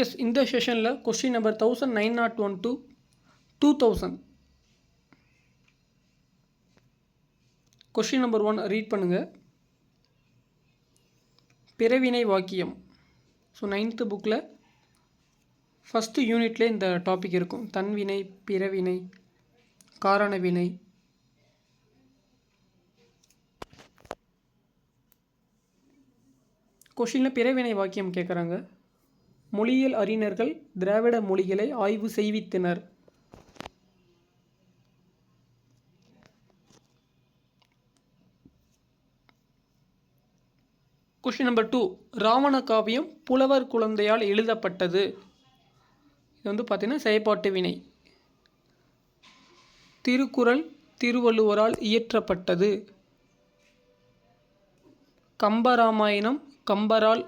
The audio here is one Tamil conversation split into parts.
எஸ், இந்த செஷனில் question number 1901 to 2000. Question number 1 read பண்ணுங்கள். பிறவினை வாக்கியம். ஸோ 9th புக்கில் ஃபஸ்ட்டு யூனிட்லே இந்த டாபிக் இருக்கும். தன்வினை, பிறவினை, காரண வினை. கொஷினில் பிறவினை வாக்கியம் கேட்குறாங்க. மொழியியல் அறிஞர்கள் திராவிட மொழிகளை ஆய்வு செய்வித்தனர். கொஷின் நம்பர் 2, ராவண காவியம் புலவர் குழந்தையால் எழுதப்பட்டது. இது வந்து பார்த்தீங்கன்னா செயற்பாட்டு வினை. திருக்குறள் திருவள்ளுவரால் இயற்றப்பட்டது. கம்பராமாயணம் கம்பரால்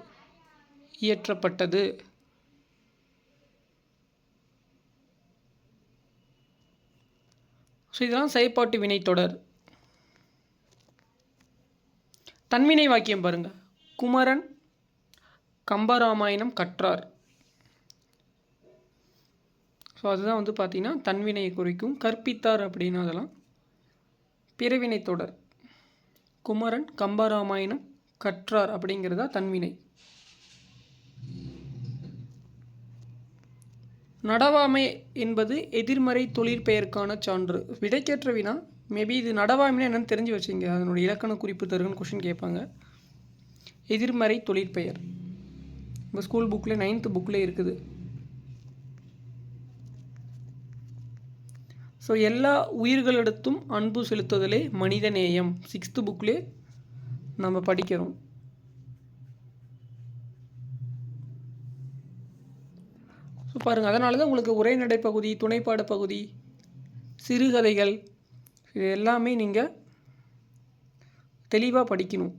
இயற்றப்பட்டது. ஸோ இதெல்லாம் செயற்பாட்டு வினை தொடர். தன்வினை வாக்கியம் பாருங்கள். குமரன் கம்பராமாயணம் கற்றார். ஸோ அதுதான் வந்து பார்த்திங்கன்னா தன்வினையை குறிக்கும். கற்பித்தார் அப்படின்னா அதெல்லாம் பிறவினை தொடர். குமரன் கம்பராமாயணம் கற்றார் அப்படிங்கிறதா தன்வினை. நடவாமை என்பது எதிர்மறை தொழிற்பெயருக்கான சான்று. விடைக்கேற்ற வினா. மேபி இது நடவாமைனா என்னென்னு தெரிஞ்சு வச்சுங்க. அதனுடைய இலக்கண குறிப்பு தருகன்னு கொஷின் கேட்பாங்க. எதிர்மறை தொழிற்பெயர் நம்ம ஸ்கூல் புக்கில் 9th புக்கில் இருக்குது. ஸோ எல்லா உயிர்களிடத்தும் அன்பு செலுத்துதலே மனித நேயம். 6th புக்லேயே நம்ம படிக்கிறோம். ஸோ பாருங்கள், அதனால தான் உங்களுக்கு உரைநடை பகுதி, துணைப்பாட பகுதி, சிறுகதைகள் இது எல்லாமே நீங்கள் தெளிவாக படிக்கணும்.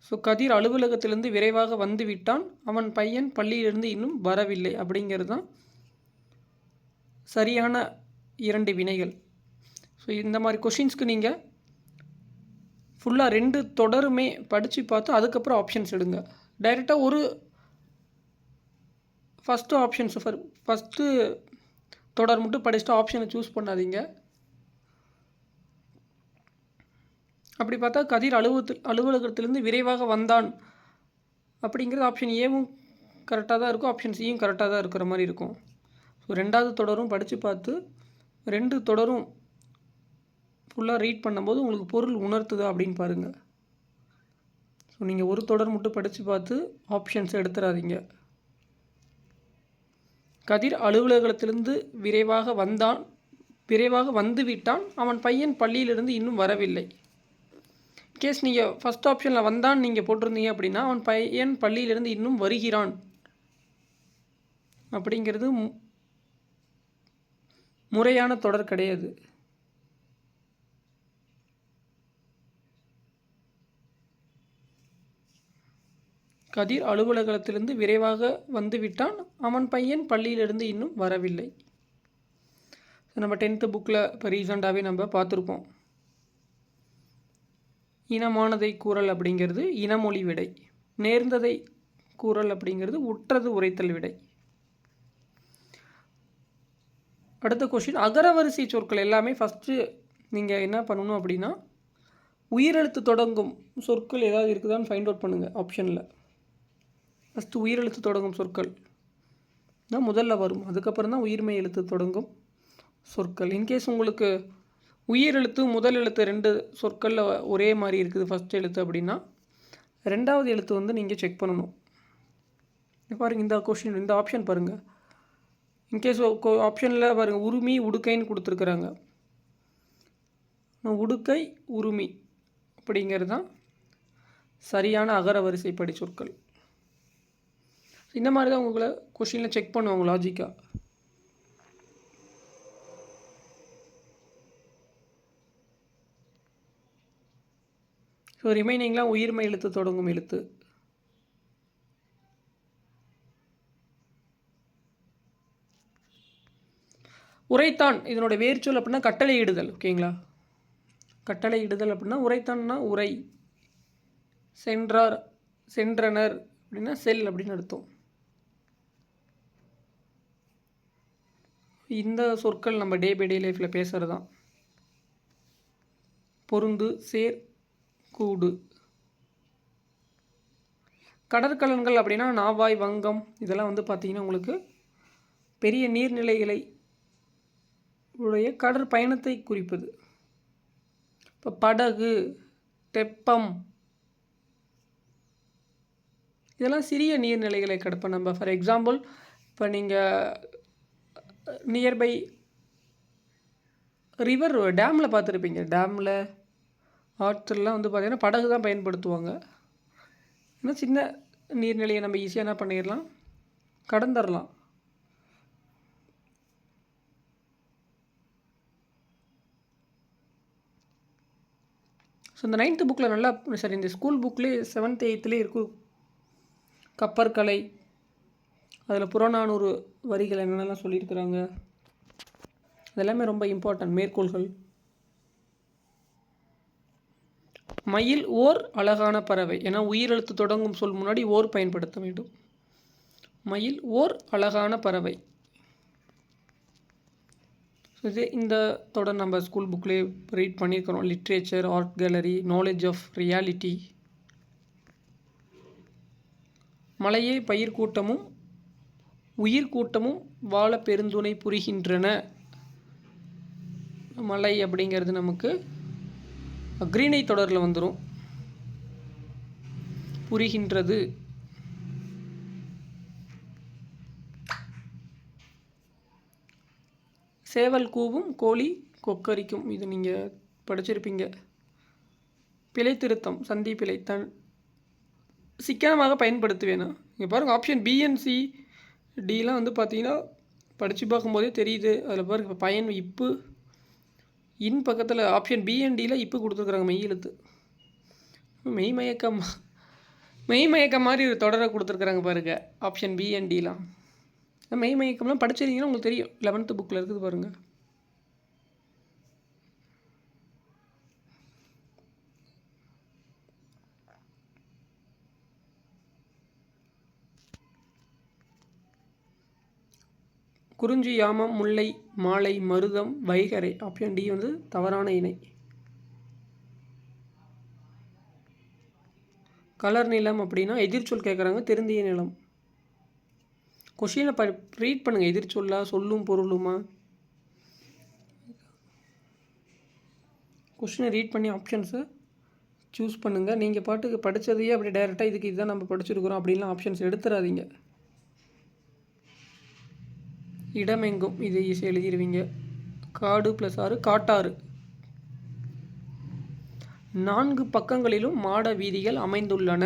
ஸோ கதிர் அலுவலகத்திலிருந்து விரைவாக வந்து விட்டான், அவன் பையன் பள்ளியிலிருந்து இன்னும் வரவில்லை அப்படிங்கிறது தான் சரியான 2 வினைகள். ஸோ இந்த மாதிரி கொஷின்ஸ்க்கு நீங்கள் ஃபுல்லாக 2 தொடருமே படித்து பார்த்து அதுக்கப்புறம் ஆப்ஷன்ஸ் எடுங்க. டைரெக்டாக ஒரு ஃபஸ்ட்டு தொடர் மட்டும் படிச்சுட்டு ஆப்ஷனை சூஸ் பண்ணாதீங்க. அப்படி பார்த்தா கதிர் அலுவலகத்திலிருந்து விரைவாக வந்தான் அப்படிங்கிறது ஆப்ஷன் ஏவும் கரெக்டாக தான் இருக்கும், ஆப்ஷன் சியும் கரெக்டாக தான் இருக்கிற மாதிரி இருக்கும். ஸோ 2வது தொடரும் படித்து பார்த்து 2 தொடரும் ஃபுல்லாக ரீட் பண்ணும்போது உங்களுக்கு பொருள் உணர்த்துதா அப்படின்னு பாருங்கள். ஸோ நீங்கள் ஒரு தொடர் மட்டும் படித்து பார்த்து ஆப்ஷன்ஸ் எடுத்துடாதீங்க. கதிர் அலுவலகத்திலிருந்து விரைவாக வந்து விட்டான், அவன் பையன் பள்ளியிலிருந்து இன்னும் வரவில்லை. கேஸ் நீங்கள் ஃபஸ்ட் ஆப்ஷனில் வந்தான் நீங்கள் போட்டிருந்தீங்க அப்படின்னா அவன் பையன் பள்ளியிலிருந்து இன்னும் வருகிறான் அப்படிங்கிறது முறையான தொடர் கிடையாது. கதிர் அலுவலகத்திலிருந்து விரைவாக வந்து விட்டான், அவன் பையன் பள்ளியிலிருந்து இன்னும் வரவில்லை. நம்ம 10th புக்கில் இப்போ ரீசெண்டாகவே நம்ம பார்த்துருப்போம். இனமானதை கூறல் அப்படிங்கிறது இனமொழி விடை. நேர்ந்ததை கூறல் அப்படிங்கிறது உற்றது உரைத்தல் விடை. அடுத்த கொஷின், அகரவரிசை சொற்கள் எல்லாமே ஃபஸ்ட்டு நீங்கள் என்ன பண்ணணும் அப்படின்னா உயிரெழுத்து தொடங்கும் சொற்கள் ஏதாவது இருக்குதான்னு ஃபைண்ட் அவுட் பண்ணுங்கள். ஆப்ஷனில் ஃபஸ்ட்டு உயிரெழுத்து தொடங்கும் சொற்கள் தான் முதல்ல வரும். அதுக்கப்புறம் தான் உயிர்மெய் எழுத்து தொடங்கும் சொற்கள். இன்கேஸ் உங்களுக்கு உயிரெழுத்து முதல் எழுத்து 2 சொற்களில் ஒரே மாதிரி இருக்குது ஃபஸ்ட் எழுத்து அப்படின்னா 2வது எழுத்து வந்து நீங்கள் செக் பண்ணணும். பாருங்கள், இந்த கொஷின் இந்த ஆப்ஷன் பாருங்கள். இன்கேஸ் ஆப்ஷனில் பாருங்கள் உருமி உடுக்கைன்னு கொடுத்துருக்குறாங்க. உடுக்கை உருமி அப்படிங்கிறது தான் சரியான அகரவரிசைப்படி சொற்கள். இந்த மாதிரி தான் உங்களை கொஷினில் செக் பண்ணுவாங்க லாஜிக்காக. ஸோ ரிமைனிங்லாம் உயிர்மெய் எழுத்து தொடங்கும் எழுத்து. உரைத்தான் இதனோட வேர்ச்சொல் அப்படின்னா கட்டளையிடுதல். ஓகேங்களா, கட்டளை இடுதல் அப்படின்னா உரைத்தான்னா உரை, சென்றார் சென்றனர் அப்படின்னா செல் அப்படின்னு அர்த்தம். இந்த சொற்கள் நம்ம டே பை டே லைஃப்பில் பேசுகிறது தான். பொருந்து, சேர், கூடு. கடற்கலன்கள் அப்படின்னா நாவாய், வங்கம் இதெல்லாம் வந்து பார்த்திங்கன்னா உங்களுக்கு பெரிய நீர்நிலைகளை உடைய கடற்பயணத்தை குறிப்பது. இப்போ படகு, தெப்பம் இதெல்லாம் சிறிய நீர்நிலைகளை கடப்போம். நம்ம ஃபார் எக்ஸாம்பிள் இப்போ நீங்கள் நியர்பை ரிவர் டேமில் பார்த்துருப்பீங்க. டேமில் ஆற்றுலாம் வந்து பார்த்திங்கன்னா படகு தான் பயன்படுத்துவாங்க. ஏன்னா சின்ன நீர்நிலையை நம்ம ஈஸியாக என்ன பண்ணிடலாம், கடந்துடலாம். ஸோ இந்த 9th புக்கில் நல்லா சரி இந்த ஸ்கூல் புக்லேயே 7th 8th இருக்கும் கப்பற்கலை, அதில் புறநானூறு வரிகள் என்னென்னலாம் சொல்லியிருக்கிறாங்க அதெல்லாமே ரொம்ப இம்பார்ட்டன்ட். மேற்கோள்கள். மயில் ஓர் அழகான பறவை. ஏன்னா உயிரெழுத்து தொடங்கும் சொல் முன்னாடி ஓர் பயன்படுத்த வேண்டும். மயில் ஓர் அழகான பறவை. இது இந்த தொடர் நம்ம ஸ்கூல் புக்லேயே ரீட் பண்ணியிருக்கிறோம். Literature, art gallery, knowledge of reality. மலையே பயிர் கூட்டமும் உயிர் கூட்டமும் வாழ பெருந்துணை புரிகின்றன. மலை அப்படிங்கிறது நமக்கு அக்ரிணை தொடரில் வந்துடும். புரிகின்றது. சேவல் கூவும், கோழி கொக்கரிக்கும். இது நீங்கள் படிச்சிருப்பீங்க. பிழை திருத்தம், சந்தி பிழை சிக்கனமாக பயன்படுத்துவேனா. இங்கே பாருங்கள் ஆப்ஷன் பிஎன்சி டிலாம் வந்து பார்த்தீங்கன்னா படித்து பார்க்கும்போதே தெரியுது. அதில் பாருங்க பயன் இப்பு இன் பக்கத்தில் ஆப்ஷன் பிஎன்டியில் இப்பு கொடுத்துருக்குறாங்க. மெய் எழுத்து மெய்மயக்கம் மாதிரி ஒரு தொடரை கொடுத்துருக்குறாங்க பாருங்கள். ஆப்ஷன் பிஎன்டிலாம் மெய்மயக்கம்லாம் படிச்சிருந்தீங்கன்னா உங்களுக்கு தெரியும். 11th புக்கில் இருக்குது பாருங்கள். குறிஞ்சி, யாமம், முல்லை, மாலை, மருதம், வைகரை. ஆப்ஷன் டி வந்து தவறான இணை. கலர் நிலம் அப்படின்னா எதிர்ச்சொல் கேட்குறாங்க. திருந்திய நிலம். கொஷினை ரீட் பண்ணுங்கள். எதிர்ச்சொல்லா, சொல்லும் பொருளுமா. கொஷினை ரீட் பண்ணி ஆப்ஷன்ஸை சூஸ் பண்ணுங்கள். நீங்கள் பாட்டுக்கு படித்ததையே அப்படி டைரெக்டாக இதுக்கு இதுதான் நம்ம படிச்சிருக்கிறோம் அப்படின்லாம் ஆப்ஷன்ஸ் எடுத்துடாதீங்க. இடமெங்கும் இது ஈஸியாக எழுதிடுவீங்க. காடு ப்ளஸ் ஆறு காட்டாறு. 4 பக்கங்களிலும் மாட வீதிகள் அமைந்துள்ளன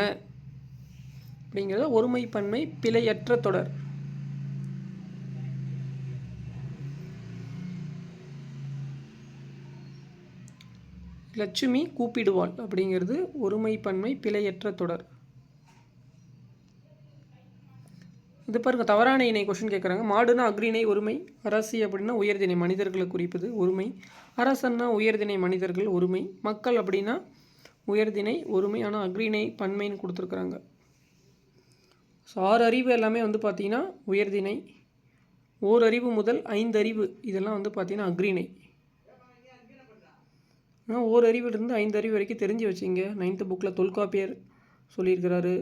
அப்படிங்கிறத ஒருமை பன்மை பிழையற்ற தொடர். லட்சுமி கூப்பிடுவாள் அப்படிங்கிறது ஒருமை பன்மை பிழையற்ற தொடர். இது பாருங்கள் தவறான இணை கொஷின் கேட்குறாங்க. மாடுனா அக்ரிணை ஒருமை, அரசி அப்படின்னா உயர்திணை மனிதர்களை குறிப்பது ஒருமை, அரசன்னா உயர்திணை மனிதர்கள் ஒருமை, மக்கள் அப்படின்னா உயர்திணை ஒருமை. ஆனால் அக்ரிணை பன்மைன்னு கொடுத்துருக்குறாங்க. ஸோ 6 அறிவு எல்லாமே வந்து பார்த்திங்கன்னா உயர்திணை. ஓரறிவு முதல் 5 அறிவு இதெல்லாம் வந்து பார்த்திங்கன்னா அக்ரிணை. ஆனால் ஓரறிவிலிருந்து 5 அறிவு வரைக்கும் தெரிஞ்சு வச்சிங்க. 9th புக்கில் தொல்காப்பியர் சொல்லியிருக்கிறாரு.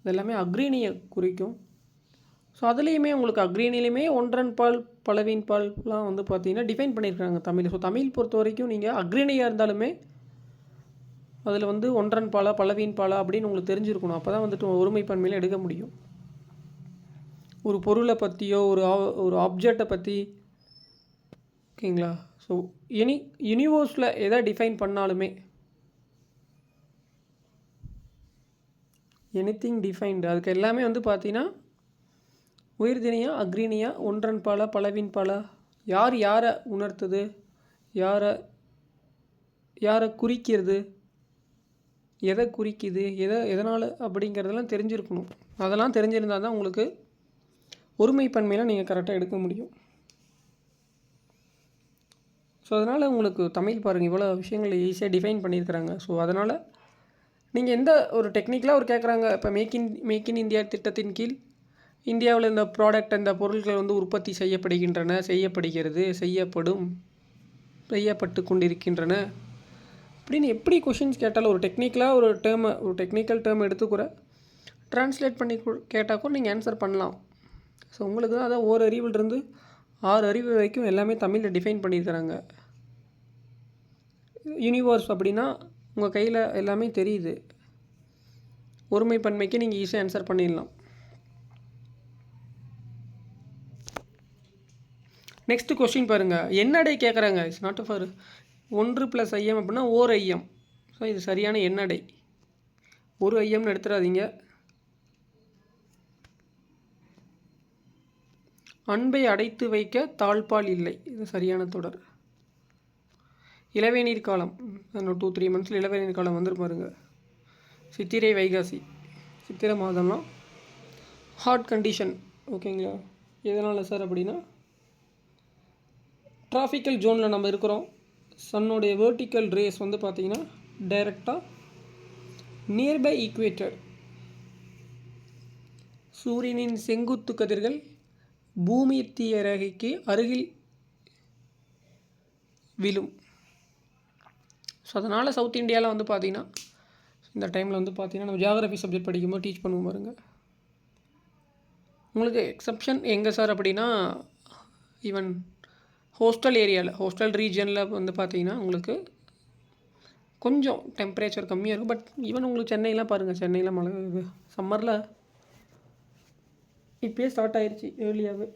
இதெல்லாமே அக்ரிணியை குறிக்கும். ஸோ அதுலேயுமே உங்களுக்கு அக்ரிணிலையுமே ஒன்றன் பால் பலவின் பால்லாம் வந்து பார்த்திங்கன்னா டிஃபைன் பண்ணியிருக்காங்க தமிழ். ஸோ தமிழ் பொறுத்த வரைக்கும் நீங்கள் அக்ரிணியாக இருந்தாலுமே அதில் வந்து ஒன்றன் பாலா பலவின் பாலா அப்படின்னு உங்களுக்கு தெரிஞ்சிருக்கணும். அப்போ தான் வந்துட்டு ஒருமை பன்மையில் எடுக்க முடியும். ஒரு பொருளை பற்றியோ ஒரு ஆப்ஜெக்டை பற்றி ஓகேங்களா. ஸோ யூனிவர்ஸில் எதை டிஃபைன் பண்ணாலுமே எனிதிங் டிஃபைன்டு அதுக்கு எல்லாமே வந்து பார்த்தீங்கன்னா உயர்திணையா அக்ரிணியா ஒன்றன் பாலா பலவின் பாலா, யார் யாரை உணர்த்துது, யாரை குறிக்கிறது, எதை குறிக்குது, எதனால் அப்படிங்கிறதெல்லாம் தெரிஞ்சிருக்கணும். அதெல்லாம் தெரிஞ்சிருந்தால் தான் உங்களுக்கு ஒருமை பன்மையில் நீங்கள் கரெக்டாக எடுக்க முடியும். ஸோ அதனால் உங்களுக்கு தமிழ் பாருங்கள் இவ்வளோ விஷயங்கள் ஈஸியாக டிஃபைன் பண்ணியிருக்கிறாங்க. ஸோ அதனால் நீங்கள் எந்த ஒரு டெக்னிக்கலாக ஒரு கேட்குறாங்க, இப்போ மேக் இன் இந்தியா திட்டத்தின் கீழ் இந்தியாவில் இந்த ப்ராடக்ட் இந்த பொருட்கள் வந்து உற்பத்தி செய்யப்படுகின்றன, செய்யப்படுகிறது, செய்யப்பட்டு கொண்டிருக்கின்றன அப்படின்னு எப்படி கொஷின்ஸ் கேட்டாலும் ஒரு டெக்னிக்கலாக ஒரு டெக்னிக்கல் டேர்ம் எடுத்துக்கூட ட்ரான்ஸ்லேட் பண்ணி கேட்டால் கூட நீங்கள் ஆன்சர் பண்ணலாம். ஸோ உங்களுக்கு தான் அதான் 1 அறிவிலிருந்து 6 அறிவு வரைக்கும் எல்லாமே தமிழில் டிஃபைன் பண்ணியிருக்கிறாங்க. யூனிவர்ஸ் அப்படின்னா உங்கள் கையில் எல்லாமே தெரியுது. ஒருமை பன்மைக்கு நீங்கள் ஈஸியாக ஆன்சர் பண்ணிடலாம். நெக்ஸ்ட்டு கொஸ்டின் பாருங்கள். எண்ணடை கேட்குறாங்க. இட்ஸ் நாட் ஃபார் 1 + ஐஎம் அப்படின்னா ஓர் ஐஎம். ஸோ இது சரியான எண்ணடை. ஒரு ஐஎம்னு எடுத்துடாதீங்க. அன்பை அடைத்து வைக்க தாழ்பால் இல்லை. இது சரியான தொடர். இளவேநீர் காலம் 2-3 மந்த்ஸில் இளவேநீர் காலம் வந்துரு பாருங்க. சித்திரை வைகாசி சித்திரை மாதம்லாம் ஹாட் கண்டிஷன். ஓகேங்களா? எதனால் சார் அப்படின்னா டிராஃபிக்கல் ஜோனில் நம்ம இருக்கிறோம். சன்னுடைய வெர்டிக்கல் ரேஸ் வந்து பார்த்திங்கன்னா டைரெக்டாக நியர்பை ஈக்குவேட்டர். சூரியனின் செங்குத்து கதிர்கள் பூமித்திய ரேகைக்கு அருகில் விழும். ஸோ அதனால் சவுத் இந்தியாவில் வந்து பார்த்திங்கன்னா இந்த டைமில் வந்து பார்த்திங்கன்னா நம்ம ஜியாகிரஃபி சப்ஜெக்ட் படிக்கும்போது டீச் பண்ணுவோம் பாருங்க. உங்களுக்கு எக்ஸப்ஷன் எங்கே சார் அப்படின்னா ஈவன் ஹோஸ்டல் ஏரியாவில் ஹோஸ்டல் ரீஜனில் வந்து பார்த்திங்கன்னா உங்களுக்கு கொஞ்சம் டெம்பரேச்சர் கம்மியாக இருக்கும். பட் ஈவன் உங்களுக்கு சென்னையெலாம் பாருங்கள், சென்னையில் மழை சம்மரில் இப்போயே ஸ்டார்ட் ஆயிடுச்சு ஏர்லியாகவே.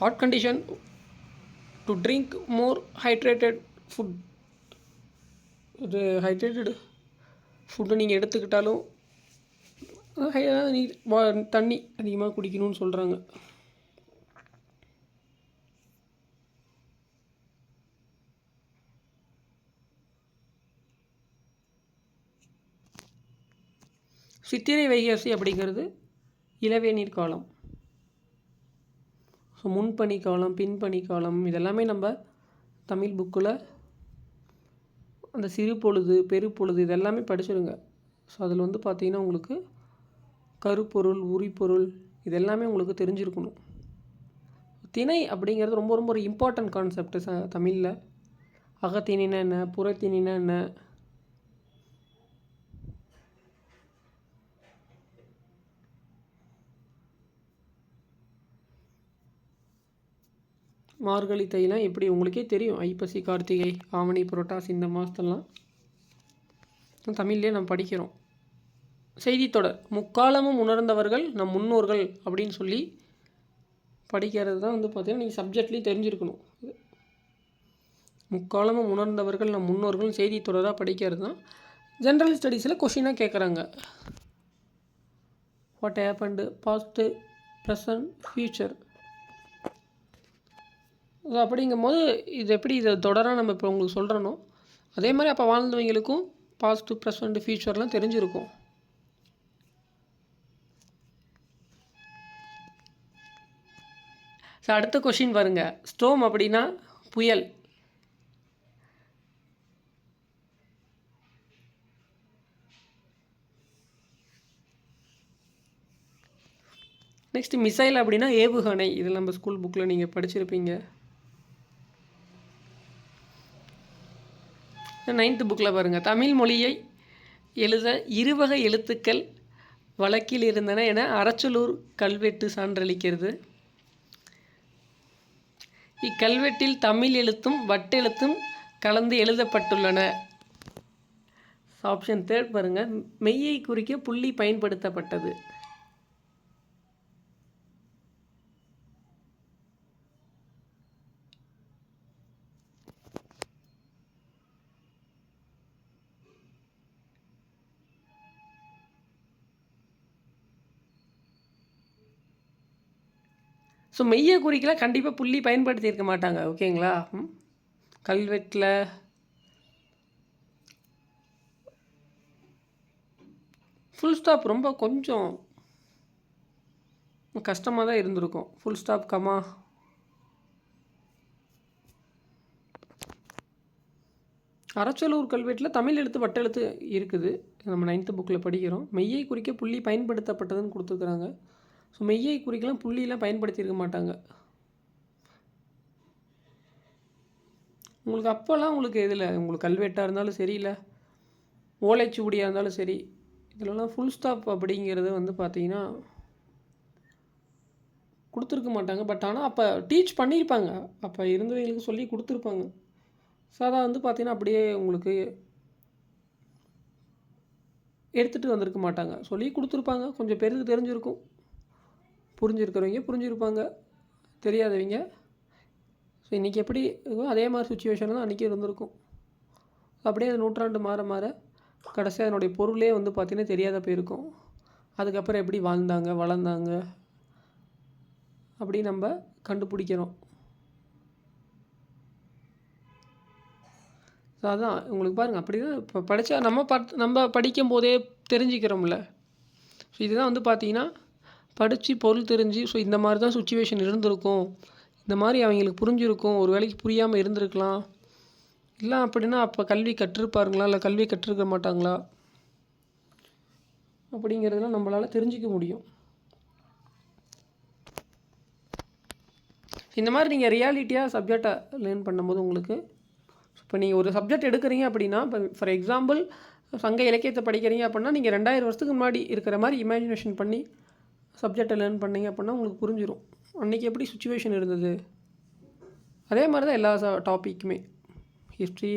Hot condition to drink more hydrated food. இது ஹைட்ரேட்டட் ஃபுட்டு நீங்கள் எடுத்துக்கிட்டாலும் தண்ணி அதிகமாக குடிக்கணும்னு சொல்கிறாங்க. சித்திரை வைகாசி அப்படிங்கிறது இளவேநீர் காலம். ஸோ முன்பனி காலம், பின்பனி காலம் இதெல்லாமே நம்ம தமிழ் புக்கில் அந்த சிறு பொழுது, பெருப்பொழுது இதெல்லாமே படிச்சுடுங்க. ஸோ அதில் வந்து பார்த்திங்கன்னா உங்களுக்கு கருப்பொருள், உரிப்பொருள் இதெல்லாமே உங்களுக்கு தெரிஞ்சிருக்கணும். திணை அப்படிங்கிறது ரொம்ப ரொம்ப ஒரு இம்பார்ட்டன்ட் கான்செப்ட் தமிழில். அகத்திணினா என்ன, புறத்திணினா என்ன, மார்கழி தைலாம் எப்படி உங்களுக்கே தெரியும். ஐப்பசி, கார்த்திகை, ஆவணி, புரட்டாசி இந்த மாதத்தெல்லாம் தமிழ்லேயே நம்ம படிக்கிறோம். செய்தித்தொடர் முக்காலமும் உணர்ந்தவர்கள் நம் முன்னோர்கள் அப்படின்னு சொல்லி படிக்கிறது தான் வந்து பார்த்திங்கன்னா நீங்கள் சப்ஜெக்ட்லேயும் தெரிஞ்சிருக்கணும். முக்காலமும் உணர்ந்தவர்கள் நம் முன்னோர்கள் செய்தித்தொடராக படிக்கிறது தான் ஜென்ரல் ஸ்டடீஸில் கொஷினாக கேட்குறாங்க. What happened, past, present, future. So அப்படிங்கும்போது இது எப்படி இதை தொடராக நம்ம இப்போ உங்களுக்கு சொல்கிறனோ அதே மாதிரி அப்போ வாழ்ந்தவங்களுக்கும் பாஸ்ட்டு, ப்ரெசன்ட், ஃப்யூச்சர்லாம் தெரிஞ்சிருக்கும். ஸோ அடுத்த கொஷின் பாருங்க. ஸ்டோம் அப்படின்னா புயல். நெக்ஸ்ட் மிசைல் அப்படின்னா ஏவுகணை. இதில் நம்ம ஸ்கூல் புக்கில் நீங்கள் படிச்சிருப்பீங்க. 9th புக்கில் பாருங்கள். தமிழ் மொழியை எழுத இருவகை எழுத்துக்கள் வழக்கில் இருந்தன என அரச்சலூர் கல்வெட்டு சான்றளிக்கிறது. இக்கல்வெட்டில் தமிழ் எழுத்தும் வட்டெழுத்தும் கலந்து எழுதப்பட்டுள்ளன. ஆப்ஷன் 3 பாருங்கள். மெய்யை குறிக்க புள்ளி பயன்படுத்தப்பட்டது. ஸோ மெய்யை குறிக்கலாம் கண்டிப்பாக புள்ளி பயன்படுத்தியிருக்க மாட்டாங்க. ஓகேங்களா? கல்வெட்டில் ஃபுல் ஸ்டாப் ரொம்ப கொஞ்சம் கஷ்டமாக தான் இருந்திருக்கும். ஃபுல் ஸ்டாப், கமா, அறச்சலூர் கல்வெட்டில் தமிழ் எழுத்து வட்டெழுத்து இருக்குது. நம்ம 9th புக்கில் படிக்கிறோம். மெய்யை குறிக்க புள்ளி பயன்படுத்தப்பட்டதுன்னு கொடுத்துருக்குறாங்க. ஸோ மெய்யை குறிக்கலாம் புள்ளியெலாம் பயன்படுத்தியிருக்க மாட்டாங்க. உங்களுக்கு அப்போல்லாம் உங்களுக்கு இதில் உங்களுக்கு கல்வெட்டாக இருந்தாலும் சரி, இல்லை ஓலைச்சுவடியாக இருந்தாலும் சரி, இதிலலாம் ஃபுல் ஸ்டாப் அப்படிங்கிறது வந்து பார்த்திங்கன்னா கொடுத்துருக்க மாட்டாங்க. பட் ஆனால் அப்போ டீச் பண்ணியிருப்பாங்க. அப்போ இருந்தவங்களுக்கு சொல்லி கொடுத்துருப்பாங்க. ஸோ அதை வந்து பார்த்திங்கன்னா அப்படியே உங்களுக்கு எடுத்துகிட்டு வந்திருக்க மாட்டாங்க. சொல்லி கொடுத்துருப்பாங்க. கொஞ்சம் பேருக்கு தெரிஞ்சிருக்கும். புரிஞ்சிருக்கிறவங்க புரிஞ்சிருப்பாங்க, தெரியாதவங்க ஸோ இன்றைக்கி எப்படி இருக்கோ அதே மாதிரி சுச்சுவேஷன் தான் அன்றைக்கி இருந்திருக்கும். அப்படியே அது நூற்றாண்டு மாற மாற கடைசியாக அதனுடைய பொருளே வந்து பார்த்திங்கன்னா தெரியாத போயிருக்கும். அதுக்கப்புறம் எப்படி வாழ்ந்தாங்க வளர்ந்தாங்க அப்படி நம்ம கண்டுபிடிக்கிறோம். ஸோ அதான் உங்களுக்கு பாருங்கள், அப்படி தான் இப்போ படித்தா நம்ம படிக்கும் போதே தெரிஞ்சுக்கிறோம்ல. ஸோ இதுதான் வந்து பார்த்திங்கன்னா படித்து பொருள் தெரிஞ்சு, ஸோ இந்த மாதிரி தான் சுச்சுவேஷன் இருந்திருக்கும், இந்த மாதிரி அவங்களுக்கு புரிஞ்சிருக்கும், ஒரு வேளைக்கு புரியாமல் இருந்திருக்கலாம், இல்லை அப்படின்னா அப்போ கல்வி கற்றிருப்பாருங்களா இல்லை கல்வி கற்றிருக்க மாட்டாங்களா அப்படிங்கிறதுலாம் நம்மளால் தெரிஞ்சிக்க முடியும். இந்த மாதிரி நீங்கள் ரியாலிட்டியாக சப்ஜெக்டை லேர்ன் பண்ணும்போது உங்களுக்கு இப்போ நீங்கள் ஒரு சப்ஜெக்ட் எடுக்கிறீங்க அப்படின்னா, இப்போ ஃபார் எக்ஸாம்பிள் சங்க இலக்கியத்தை படிக்கிறீங்க அப்படின்னா நீங்கள் 2000 வருஷத்துக்கு முன்னாடி இருக்கிற மாதிரி இமேஜினேஷன் பண்ணி சப்ஜெக்டை லேர்ன் பண்ணிங்க அப்படின்னா உங்களுக்கு புரிஞ்சிடும் அன்றைக்கி எப்படி சுச்சுவேஷன் இருந்தது. அதே மாதிரி தான் எல்லா டாப்பிக்குமே, ஹிஸ்ட்ரி,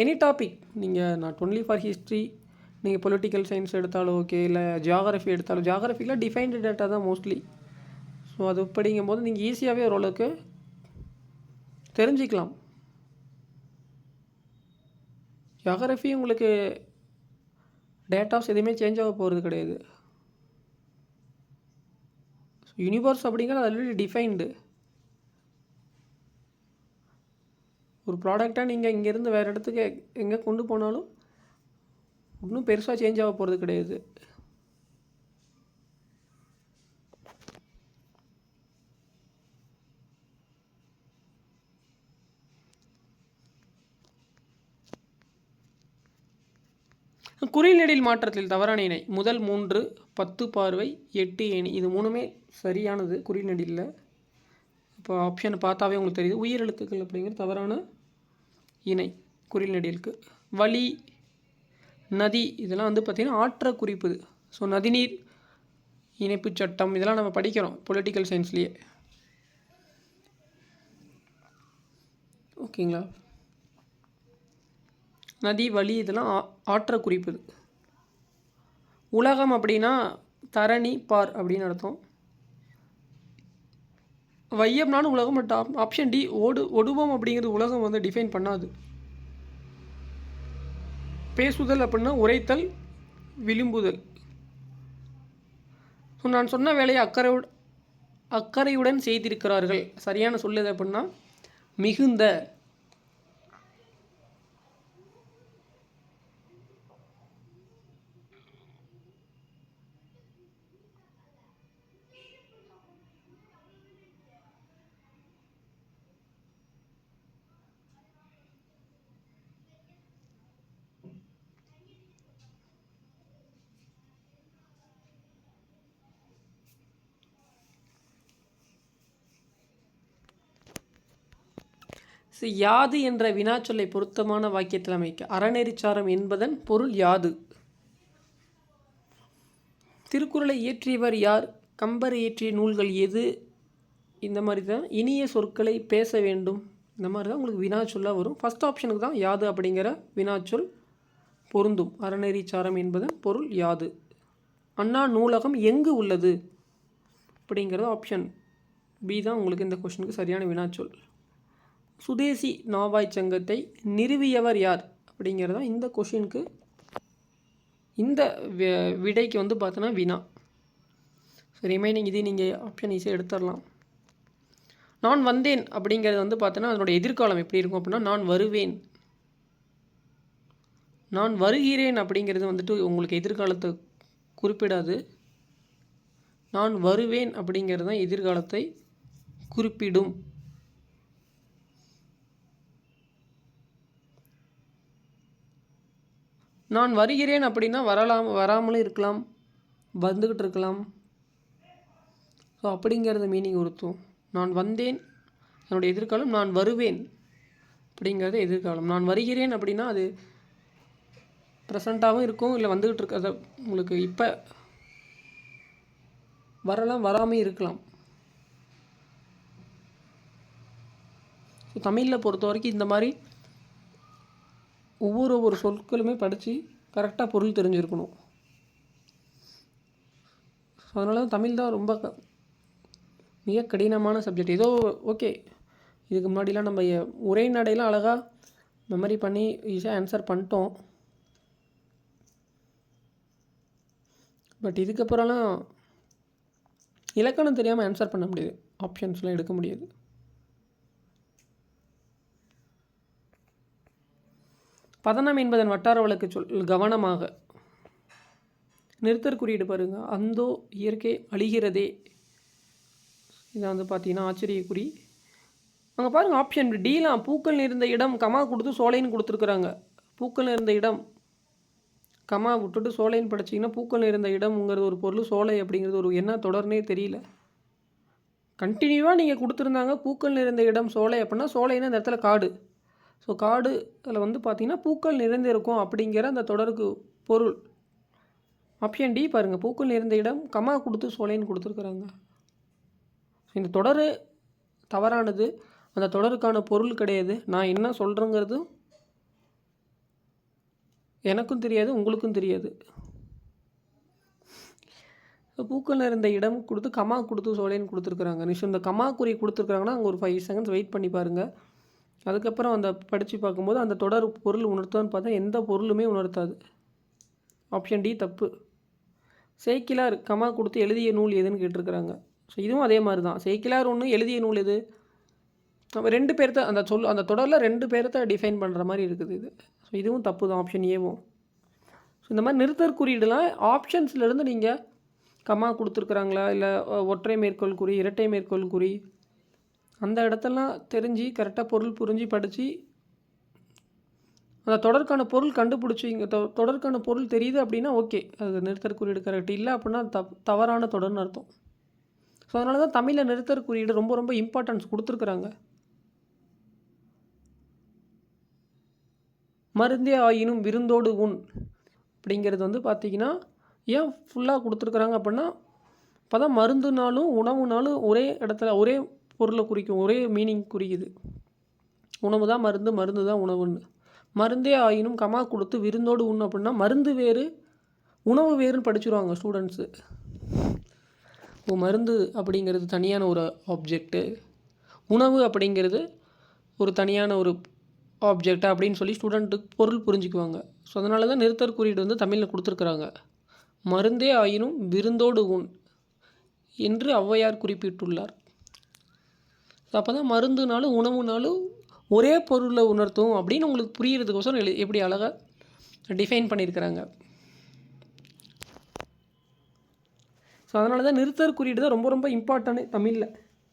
எனி டாபிக், நீங்கள் நாட் ஒன்லி ஃபார் ஹிஸ்ட்ரி, நீங்கள் பொலிட்டிக்கல் சயின்ஸ் எடுத்தாலும் ஓகே, இல்லை ஜியாகிரஃபி எடுத்தாலும், ஜியாகிரஃபியில் டிஃபைன்டு டேட்டா தான் மோஸ்ட்லி. ஸோ அது படிக்கும்போது நீங்கள் ஈஸியாகவே ஓரளவுக்கு தெரிஞ்சிக்கலாம். ஜியாகிரஃபி உங்களுக்கு டேட்டாஸ் எதுவுமே சேஞ்ச் ஆக போகிறது கிடையாது. யூனிவர்ஸ் அப்படிங்கிறது ஆல்ரெடி டிஃபைன்டு. ஒரு ப்ராடக்டாக நீங்கள் இங்கேருந்து வேறு இடத்துக்கு எங்கே கொண்டு போனாலும் இன்னும் பெருசாக சேஞ்ச் ஆக போகிறது கிடையாது. குறிநெடில் மாற்றத்தில் தவறான இணை முதல் 3 10 பார்வை 8 ஏணி, இது 3மே சரியானது குறிநெடிலில். இப்போ ஆப்ஷனை பார்த்தாவே உங்களுக்கு தெரியுது. உயிரெழுத்துக்கள் அப்படிங்கிறது தவறான இணை குறிநெடிலுக்கு. வழி, நதி இதெல்லாம் வந்து பார்த்திங்கன்னா ஆற்ற குறிப்புது. ஸோ நதிநீர் இணைப்பு சட்டம் இதெல்லாம் நம்ம படிக்கிறோம் பொலிட்டிக்கல் சயின்ஸ்லேயே, ஓகேங்களா. நதி, வழி இதெல்லாம் ஆற்ற குறிப்புது. உலகம் அப்படின்னா தரணி, பார் அப்படின்னு அர்த்தம். வையம்னாலும் உலகம், பட் ஆப்ஷன் டி ஒடுவம் அப்படிங்கிறது உலகம் வந்து டிஃபைன் பண்ணாது. பேசுதல் அப்படின்னா உரைத்தல், விளிம்புதல். ஸோ நான் சொன்ன வேலையை அக்கறையுடன் செய்திருக்கிறார்கள். சரியான சொல்லுது அப்படின்னா மிகுந்த. யாது என்ற வினாச்சொல்லை பொருத்தமான வாக்கியத்தில் அமைக்க அறநெறிச்சாரம் என்பதன் பொருள் யாது. திருக்குறளை இயற்றியவர் யார், கம்பர் இயற்றிய நூல்கள் எது, இந்த மாதிரி தான். இனிய சொற்களை பேச வேண்டும், இந்த மாதிரி தான் உங்களுக்கு வினாச்சொல்லாக வரும். ஃபஸ்ட் ஆப்ஷனுக்கு தான் யாது அப்படிங்கிற வினாச்சொல் பொருந்தும். அறநெறிச்சாரம் என்பதன் பொருள் யாது. அண்ணா நூலகம் எங்கு உள்ளது அப்படிங்கிறது ஆப்ஷன் பி தான் உங்களுக்கு இந்த கொஷனுக்கு சரியான வினாச்சொல். சுதேசி நாவாய் சங்கத்தை நிறுவியவர் யார் அப்படிங்கிறதான் இந்த கொஷினுக்கு இந்த விடைக்கு வந்து பார்த்தோன்னா வினா. ரிமைனிங் இது நீங்கள் ஆப்ஷன் ஈஸியாக எடுத்துடலாம். நான் வந்தேன் அப்படிங்கிறது வந்து பார்த்தோன்னா அதனுடைய எதிர்காலம் எப்படி இருக்கும் அப்படின்னா நான் வருவேன். நான் வருகிறேன் அப்படிங்கிறது வந்துட்டு உங்களுக்கு எதிர்காலத்தை குறிப்பிடாது. நான் வருவேன் அப்படிங்கிறது தான் எதிர்காலத்தை குறிப்பிடும். நான் வருகிறேன் அப்படின்னா வராமலும் இருக்கலாம், வந்துக்கிட்டு இருக்கலாம். ஸோ அப்படிங்கிறது மீனிங் கொடுத்தோம். நான் வந்தேன் என்னுடைய எதிர்காலம், நான் வருவேன் அப்படிங்கிறது எதிர்காலம். நான் வருகிறேன் அப்படின்னா அது ப்ரெசண்ட்டாகவும் இருக்கும், இல்லை வந்துக்கிட்டு இருக்கிறத உங்களுக்கு இப்போ வரலாம், வராமல் இருக்கலாம். ஸோ தமிழில் பொறுத்த வரைக்கும் இந்த மாதிரி ஒவ்வொரு சொற்களுமே படித்து கரெக்டாக பொருள் தெரிஞ்சிருக்கணும். அதனால தான் தமிழ் தான் ரொம்ப மிக கடினமான சப்ஜெக்ட். ஏதோ ஓகே, இதுக்கு முன்னாடிலாம் நம்ம உரைநடையெல்லாம் அழகாக மெமரி பண்ணி ஈஸியாக ஆன்சர் பண்ணிட்டோம். பட் இதுக்கப்புறம்லாம் இலக்கணம் தெரியாமல் ஆன்சர் பண்ண முடியாது, ஆப்ஷன்ஸ்லாம் எடுக்க முடியாது. பதனம் என்பதன் வட்டார வழக்கு சொல் கவனமாக. நிறுத்தற் குறியீடு பாருங்கள். அந்தோ இயற்கை அழிகிறதே, இதை வந்து பார்த்தீங்கன்னா ஆச்சரியக்குறி. அங்கே பாருங்கள் ஆப்ஷன் டீலாம் பூக்கள் நிறைந்த இடம் கமா கொடுத்து சோலைன்னு கொடுத்துருக்குறாங்க. பூக்கள் நிறைந்த இடம் கமா விட்டுட்டு சோலைன்னு படிச்சிங்கன்னா பூக்கள் நிறைந்த இடம்ங்கிறது ஒரு பொருள், சோலை அப்படிங்கிறது ஒரு என்ன தொடர்னே தெரியல. கண்டினியூவாக நீங்கள் கொடுத்துருந்தாங்க பூக்கள் நிறைந்த இடம் சோலை அப்படின்னா சோலைன்னா இந்த இடத்துல காடு. ஸோ காடு அதில் வந்து பார்த்திங்கன்னா பூக்கள் நிறைந்திருக்கும் அப்படிங்கிற அந்த தொடருக்கு பொருள். ஆப்ஷன் டி பாருங்கள், பூக்கள் நிறைந்த இடம் கமா கொடுத்து சோலைன்னு கொடுத்துருக்குறாங்க. இந்த தொடர் தவறானது, அந்த தொடருக்கான பொருள் கிடையாது. நான் என்ன சொல்கிறேங்கிறது எனக்கும் தெரியாது, உங்களுக்கும் தெரியாது. பூக்கள் நிறைந்த இடம் கொடுத்து கமா கொடுத்து சோலைன்னு கொடுத்துருக்குறாங்க. நிச்சயம் இந்த கமா குறி கொடுத்துருக்குறாங்கன்னா அங்கே ஒரு 5 செகண்ட்ஸ் வெயிட் பண்ணி பாருங்கள். அதுக்கப்புறம் அந்த படித்து பார்க்கும்போது அந்த தொடர் பொருள் உணர்த்தான்னு பார்த்தா எந்த பொருளுமே உணர்த்தாது. ஆப்ஷன் டி தப்பு. சேக்கிலார் கமா கொடுத்து எழுதிய நூல் எதுன்னு கேட்டிருக்கிறாங்க. ஸோ இதுவும் அதே மாதிரி தான். சேக்கிலார் ஒன்று, எழுதிய நூல் எது? நம்ம 2 பேர்த்த அந்த தொடரில் 2 பேர்த்த டிஃபைன் பண்ணுற மாதிரி இருக்குது இது. ஸோ இதுவும் தப்பு தான், ஆப்ஷன் ஏவும். ஸோ இந்த மாதிரி நிறுத்தற் குறியீடுலாம் ஆப்ஷன்ஸ்லேருந்து நீங்கள் கமா கொடுத்துருக்குறாங்களா, இல்லை ஒற்றை மேற்கோள் குறி, இரட்டை மேற்கோள் குறி, அந்த இடத்தெல்லாம் தெரிஞ்சு கரெக்டாக பொருள் புரிஞ்சு படித்து அந்த தொடர்க்கான பொருள் கண்டுபிடிச்சி இங்கே தொடர்க்கான பொருள் தெரியுது அப்படின்னா ஓகே, அது நிறுத்தற் குறியீடு கரெக்ட். இல்லை அப்படின்னா தவறான தொடர்னு அர்த்தம். ஸோ அதனால தான் தமிழில் நிறுத்தற் குறியீடு ரொம்ப ரொம்ப இம்பார்ட்டன்ஸ் கொடுத்துருக்குறாங்க. மருந்தே ஆயினும் விருந்தோடு உண் அப்படிங்கிறது வந்து பார்த்திங்கன்னா ஏன் ஃபுல்லாக கொடுத்துருக்குறாங்க அப்படின்னா அப்போ தான் மருந்துனாலும் உணவுனாலும் ஒரே இடத்துல ஒரே பொருளை குறிக்கும், ஒரே மீனிங் குறிக்குது. உணவு தான் மருந்து, மருந்து தான் உணவுன்னு. மருந்தே ஆயினும் கமா கொடுத்து விருந்தோடு உண் அப்படின்னா மருந்து வேறு உணவு வேறுன்னு படிச்சுருவாங்க ஸ்டூடெண்ட்ஸு. மருந்து அப்படிங்கிறது தனியான ஒரு ஆப்ஜெக்ட்டு, உணவு அப்படிங்கிறது ஒரு தனியான ஒரு ஆப்ஜெக்ட் அப்படின்னு சொல்லி ஸ்டூடெண்ட்டுக்கு பொருள் புரிஞ்சுக்குவாங்க. ஸோ அதனால தான் நிறுத்தற் குறியீடு வந்து தமிழில் கொடுத்துருக்குறாங்க. மருந்தே ஆயினும் விருந்தோடு உண் என்று ஔவையார் குறிப்பிட்டுள்ளார். அப்போ தான் மருந்துனாலும் உணவுனாலும் ஒரே பொருளை உணர்த்தும் அப்படின்னு உங்களுக்கு புரிகிறதுக்கோசரம் எப்படி அழகாக டிஃபைன் பண்ணியிருக்கிறாங்க. ஸோ அதனால தான் நிறுத்தற் குறியீடு தான் ரொம்ப ரொம்ப இம்பார்ட்டன்ட் தமிழில்.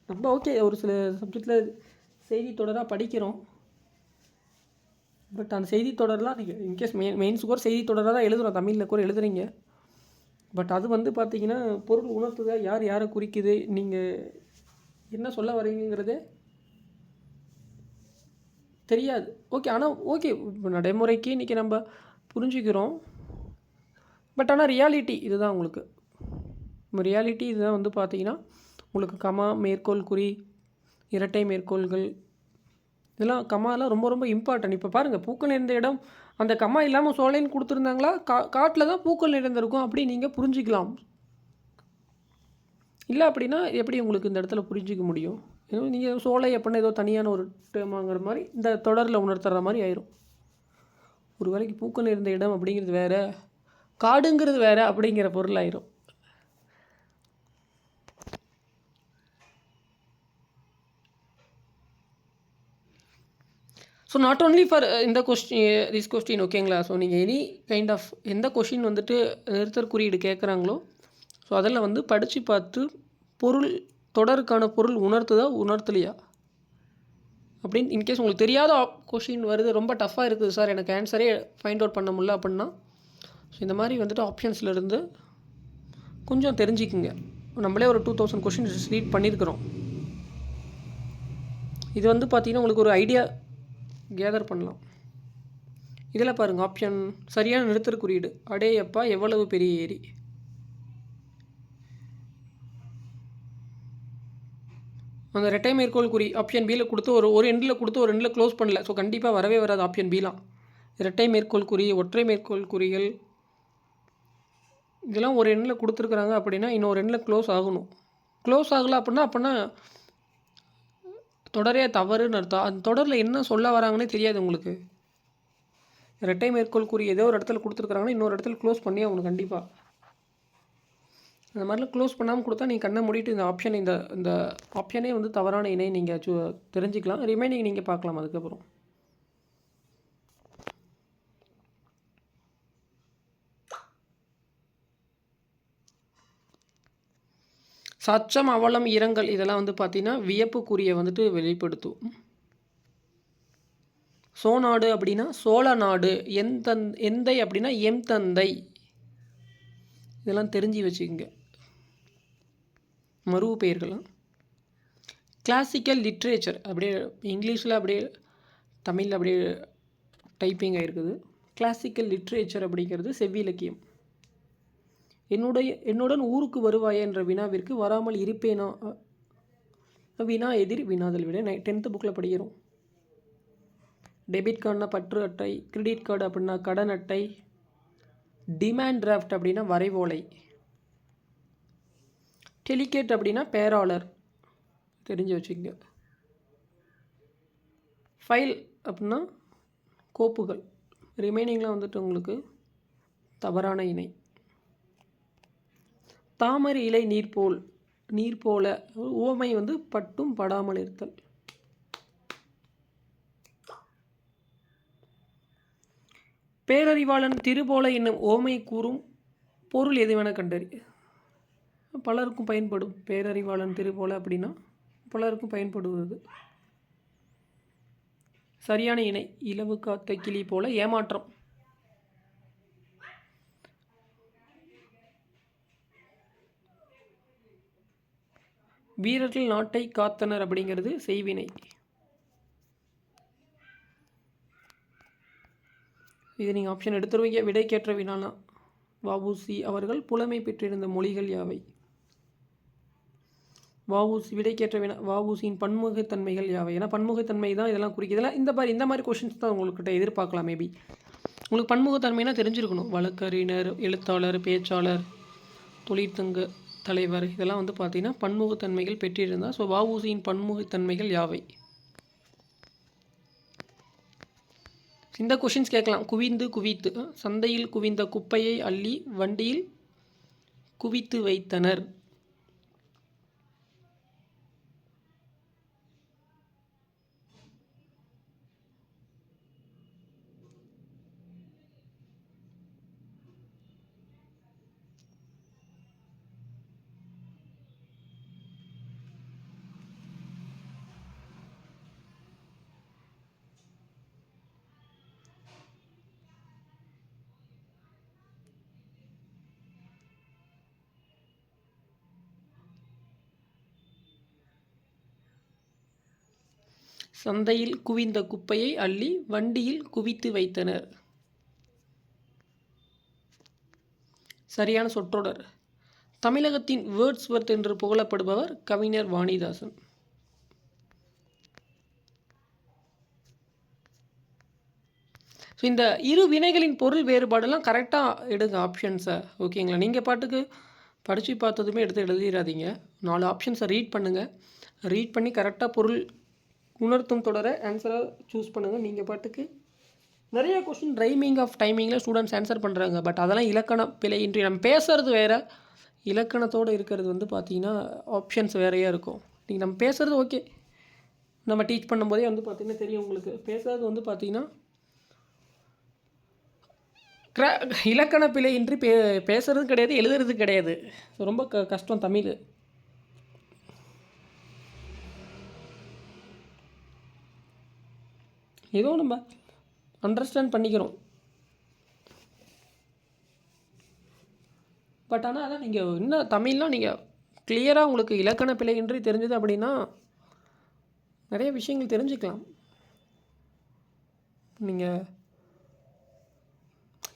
நம்ம ஓகே ஒரு சில சப்ஜெக்டில் செய்தி தொடராக படிக்கிறோம், பட் அந்த செய்தி தொடரெலாம் நீங்கள் இன்கேஸ் மெயின்ஸுக்கு ஒரு செய்தி தொடராக தான் எழுதுகிறோம், தமிழில் கூட எழுதுறீங்க. பட் அது வந்து பார்த்திங்கன்னா பொருள் உணர்த்துதா, யார் யாரை குறிக்குது, நீங்கள் என்ன சொல்ல வரீங்கிறதே தெரியாது. ஓகே, ஆனால் ஓகே இப்போ நடைமுறைக்கு இன்றைக்கி நம்ம புரிஞ்சுக்கிறோம். பட் ஆனால் ரியாலிட்டி இதுதான். உங்களுக்கு ரியாலிட்டி இதுதான் வந்து பார்த்திங்கன்னா உங்களுக்கு கமா, மேற்கோள் குறி, இரட்டை மேற்கோள்கள், இதெல்லாம் கமாலாம் ரொம்ப ரொம்ப இம்பார்ட்டன்ட். இப்போ பாருங்கள், பூக்கள் நிறைந்த இடம் அந்த கமா இல்லாமல் சோலைன்னு கொடுத்துருந்தாங்களா, காட்டில் தான் பூக்கள் நிறைந்திருக்கும் அப்படி நீங்கள் புரிஞ்சிக்கலாம். இல்லை அப்படின்னா எப்படி உங்களுக்கு இந்த இடத்துல புரிஞ்சிக்க முடியும்? ஏதோ நீங்கள் சோலை அப்படின்னா ஏதோ தனியான ஒரு டேமாங்கிற மாதிரி இந்த தொடரில் உணர்த்துற மாதிரி ஆயிரும். ஒரு வேளைக்கு பூக்கள் நிறைந்த இடம் அப்படிங்கிறது வேறு, காடுங்கிறது வேறு அப்படிங்கிற பொருள் ஆயிரும். So so not only for இந்த திஸ் கொஸ்டின் ஓகேங்களா. ஸோ நீங்கள் எனி கைண்ட் ஆஃப் எந்த கொஷின் வந்துட்டு நிறுத்தற் குறியீடு கேட்குறாங்களோ ஸோ அதில் வந்து படித்து பார்த்து பொருள் தொடருக்கான பொருள் உணர்த்தலையா அப்படின்னு இன்கேஸ் உங்களுக்கு தெரியாத கொஷின் வருது, ரொம்ப டஃப்பாக இருக்குது சார் எனக்கு ஆன்சரே ஃபைண்ட் அவுட் பண்ண முடியல அப்படின்னா ஸோ இந்த மாதிரி வந்துட்டு ஆப்ஷன்ஸ்லேருந்து கொஞ்சம் தெரிஞ்சுக்குங்க. நம்மளே ஒரு 2000 கொஷின்ஸ் ரீட் பண்ணியிருக்கிறோம். இது வந்து பார்த்திங்கன்னா உங்களுக்கு ஒரு ஐடியா கேதர் பண்ணலாம். இதில் பாருங்கள் ஆப்ஷன் சரியான நிறுத்தற் குறியீடு அடேயப்பா எவ்வளவு பெரிய ஏரி. அந்த ரெட்டை மேற்கோள் குறி ஆப்ஷன் பியில் கொடுத்து ஒரு எண்டில் கொடுத்து ஒரு எண்டில் க்ளோஸ் பண்ணல. ஸோ கண்டிப்பாக வரவே வராது ஆப்ஷன் பிலாம். இரட்டை மேற்கோள் குறி, ஒற்றை மேற்கோள் குறிகள் இதெல்லாம் ஒரு எண்ணில் கொடுத்துருக்குறாங்க அப்படின்னா இன்னொரு எண்ணில் க்ளோஸ் ஆகணும். க்ளோஸ் ஆகலை அப்படின்னா தொடரே தவறுன்னு அர்த்தம். அந்த தொடரில் என்ன சொல்ல வராங்கன்னே தெரியாது உங்களுக்கு. இரட்டை மேற்கோள் குறி ஏதோ ஒரு இடத்துல கொடுத்துருக்குறாங்கன்னா இன்னொரு இடத்துல க்ளோஸ் பண்ணி ஆகணும் கண்டிப்பாக. அந்த மாதிரிலாம் க்ளோஸ் பண்ணாமல் கொடுத்தா நீங்கள் கண்ணை மூடிட்டு இந்த ஆப்ஷனே வந்து தவறான இணை நீங்கள் தெரிஞ்சுக்கலாம். ரிமைனிங் நீங்கள் பார்க்கலாம் அதுக்கப்புறம். சச்சம், அவலம், இரங்கல் இதெல்லாம் வந்து பார்த்திங்கன்னா வியப்புக்குரிய வந்துட்டு வெளிப்படுத்தும். சோநாடு அப்படின்னா சோழ நாடு, எந்தை அப்படின்னா எம் தந்தை, இதெல்லாம் தெரிஞ்சு வச்சுக்கோங்க மருவு பெயர்கள்லாம். கிளாசிக்கல் லிட்ரேச்சர் அப்படியே இங்கிலீஷில் அப்படியே தமிழில் அப்படியே டைப்பிங் ஆகிருக்குது. கிளாசிக்கல் லிட்ரேச்சர் அப்படிங்கிறது செவ்விலக்கியம். என்னுடன் ஊருக்கு வருவாயா என்ற வினாவிற்கு வராமல் இருப்பேனா வினா எதிர் வினாதல் விட 10th புக்கில் படிக்கிறோம். டெபிட் கார்டுனா பற்று அட்டை, கிரெடிட் கார்டு அப்படின்னா கடன் அட்டை, டிமாண்ட் டிராஃப்ட் அப்படின்னா வரைவோலை, டெலிகேட் அப்படின்னா பேராளர் தெரிஞ்சு வச்சுக்கோங்க. ஃபைல் அப்படின்னா கோப்புகள். ரிமைனிங்லாம் வந்துட்டு உங்களுக்கு தவறான இணை. தாமரை இலை நீர் போல உவமை வந்து பட்டும் படாமல் இருத்தல். பேரறிவாளன் திருபோல என்னும் ஓமை கூறும் பொருள் எதுவென கண்டறி. பலருக்கும் பயன்படும். பேரறிவாளன் திருபோல அப்படின்னா பலருக்கும் பயன்படுவது. சரியான இணை இலவு காத்த கிளி போல ஏமாற்றம். வீரர்கள் நாட்டை காத்தனர் அப்படிங்கிறது செய்வினை. இது நீங்கள் ஆப்ஷன் எடுத்துருவீங்க. விடைக்கேற்ற வினானா வஉசி அவர்கள் புலமை பெற்றிருந்த மொழிகள் யாவை. வஉசி விடைக்கேற்ற வினா வஉசியின் பன்முகத்தன்மைகள் யாவை. ஏன்னா பன்முகத்தன்மை தான் இதெல்லாம் குறிக்குது. இதெல்லாம் இந்த மாதிரி கொஷின்ஸ் தான் உங்கள்கிட்ட எதிர்பார்க்கலாம். மேபி உங்களுக்கு பன்முகத்தன்மைனா தெரிஞ்சிருக்கணும். வழக்கறிஞர், எழுத்தாளர், பேச்சாளர், தொழிற்சங்க தலைவர் இதெல்லாம் வந்து பார்த்திங்கன்னா பன்முகத்தன்மைகள் பெற்றிருந்தால் ஸோ வஉசியின் பன்முகத்தன்மைகள் யாவை. இந்த கொஷின்ஸ் கேட்கலாம். குவித்து சந்தையில் குவிந்த குப்பையை அள்ளி வண்டியில் குவித்து வைத்தனர். சந்தையில் குவிந்த குப்பையை அள்ளி வண்டியில் குவித்து வைத்தனர். சரியான சொற்றொடர். தமிழகத்தின் வேர்ட்ஸ்வர்த் என்று புகழப்படுபவர் கவிஞர் வாணிதாசன். ஸோ இந்த இரு வினைகளின் பொருள் வேறுபாடெல்லாம் கரெக்டாக எடுங்க ஆப்ஷன்ஸை. ஓகேங்களா. நீங்கள் பாட்டுக்கு படித்து பார்த்ததுமே எடுத்து எழுதிடாதீங்க. 4 ஆப்ஷன்ஸை ரீட் பண்ணுங்கள். ரீட் பண்ணி கரெக்டாக பொருள் உணர்த்தும் தொடர ஆன்சரை சூஸ் பண்ணுங்கள். நீங்கள் பாட்டுக்கு நிறைய கொஸ்டின் ரைமிங் ஆஃப் டைமிங்கில் ஸ்டூடெண்ட்ஸ் ஆன்சர் பண்ணுறாங்க. பட் அதெல்லாம் இலக்கண பிழையின்றி நம்ம பேசுகிறது வேறு, இலக்கணத்தோடு இருக்கிறது வந்து பார்த்திங்கன்னா ஆப்ஷன்ஸ் வேறையாக இருக்கும். நீங்கள் நம்ம பேசுகிறது ஓகே, நம்ம டீச் பண்ணும்போதே வந்து பார்த்திங்கன்னா தெரியும் உங்களுக்கு. பேசுறது வந்து பார்த்திங்கன்னா இலக்கண பிழையின்றி பேசுகிறதும் கிடையாது, எழுதுறது கிடையாது. ரொம்ப கஷ்டம் தமிழ். ஏதோ நம்ம அண்டர்ஸ்டாண்ட் பண்ணிக்கிறோம். பட் ஆனால் அதான் நீங்கள் இன்னும் தமிழ்லாம் நீங்கள் கிளியராக உங்களுக்கு இலக்கண பிழையின்றி தெரிஞ்சது அப்படின்னா நிறைய விஷயங்கள் தெரிஞ்சுக்கலாம். நீங்கள்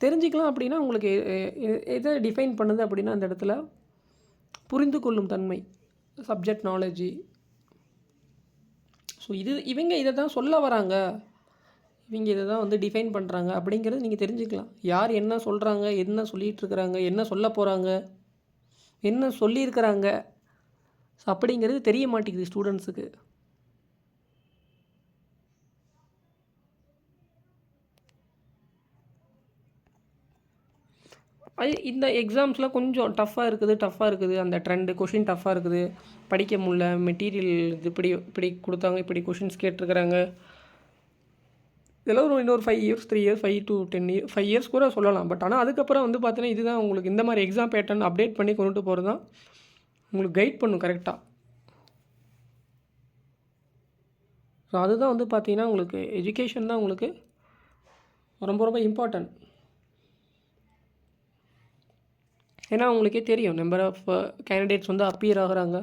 தெரிஞ்சுக்கலாம் அப்படின்னா உங்களுக்கு எதை டிஃபைன் பண்ணுது அப்படின்னா அந்த இடத்துல புரிந்து கொள்ளும் தன்மை, சப்ஜெக்ட் நாலேஜி. ஸோ இவங்க இதை தான் சொல்ல வராங்க, இவங்க இதை தான் வந்து டிஃபைன் பண்ணுறாங்க அப்படிங்கிறது நீங்கள் தெரிஞ்சுக்கலாம். யார் என்ன சொல்கிறாங்க, என்ன சொல்லிகிட்ருக்குறாங்க, என்ன சொல்ல போகிறாங்க, என்ன சொல்லியிருக்கிறாங்க அப்படிங்கிறது தெரிய மாட்டேங்குது ஸ்டூடெண்ட்ஸுக்கு. இந்த எக்ஸாம்ஸ்லாம் கொஞ்சம் டஃப்பாக இருக்குது. அந்த ட்ரெண்டு கொஷின் டஃப்பாக இருக்குது, படிக்க முடியல, மெட்டீரியல் இப்படி கொடுத்தாங்க, இப்படி கொஷின்ஸ் கேட்டிருக்கிறாங்க. இதெல்லாம் இன்னொரு 5 years 3 years 5 to 10 year 5 years கூட சொல்லலாம். பட் ஆனால் அதுக்கப்புறம் வந்து பார்த்தீங்கன்னா இதுதான் உங்களுக்கு இந்த மாதிரி எக்ஸாம் பேட்டர்ன் அப்டேட் பண்ணி கொண்டுட்டு போகிறது தான் உங்களுக்கு கைட் பண்ணும் கரெக்டாக. ஸோ அதுதான் வந்து பார்த்திங்கன்னா உங்களுக்கு எஜுகேஷன் தான் உங்களுக்கு ரொம்ப ரொம்ப இம்பார்ட்டன்ட். ஏன்னா உங்களுக்கே தெரியும் நம்பர் ஆஃப் கேண்டிடேட்ஸ் வந்து அப்பியர் ஆகிறாங்க,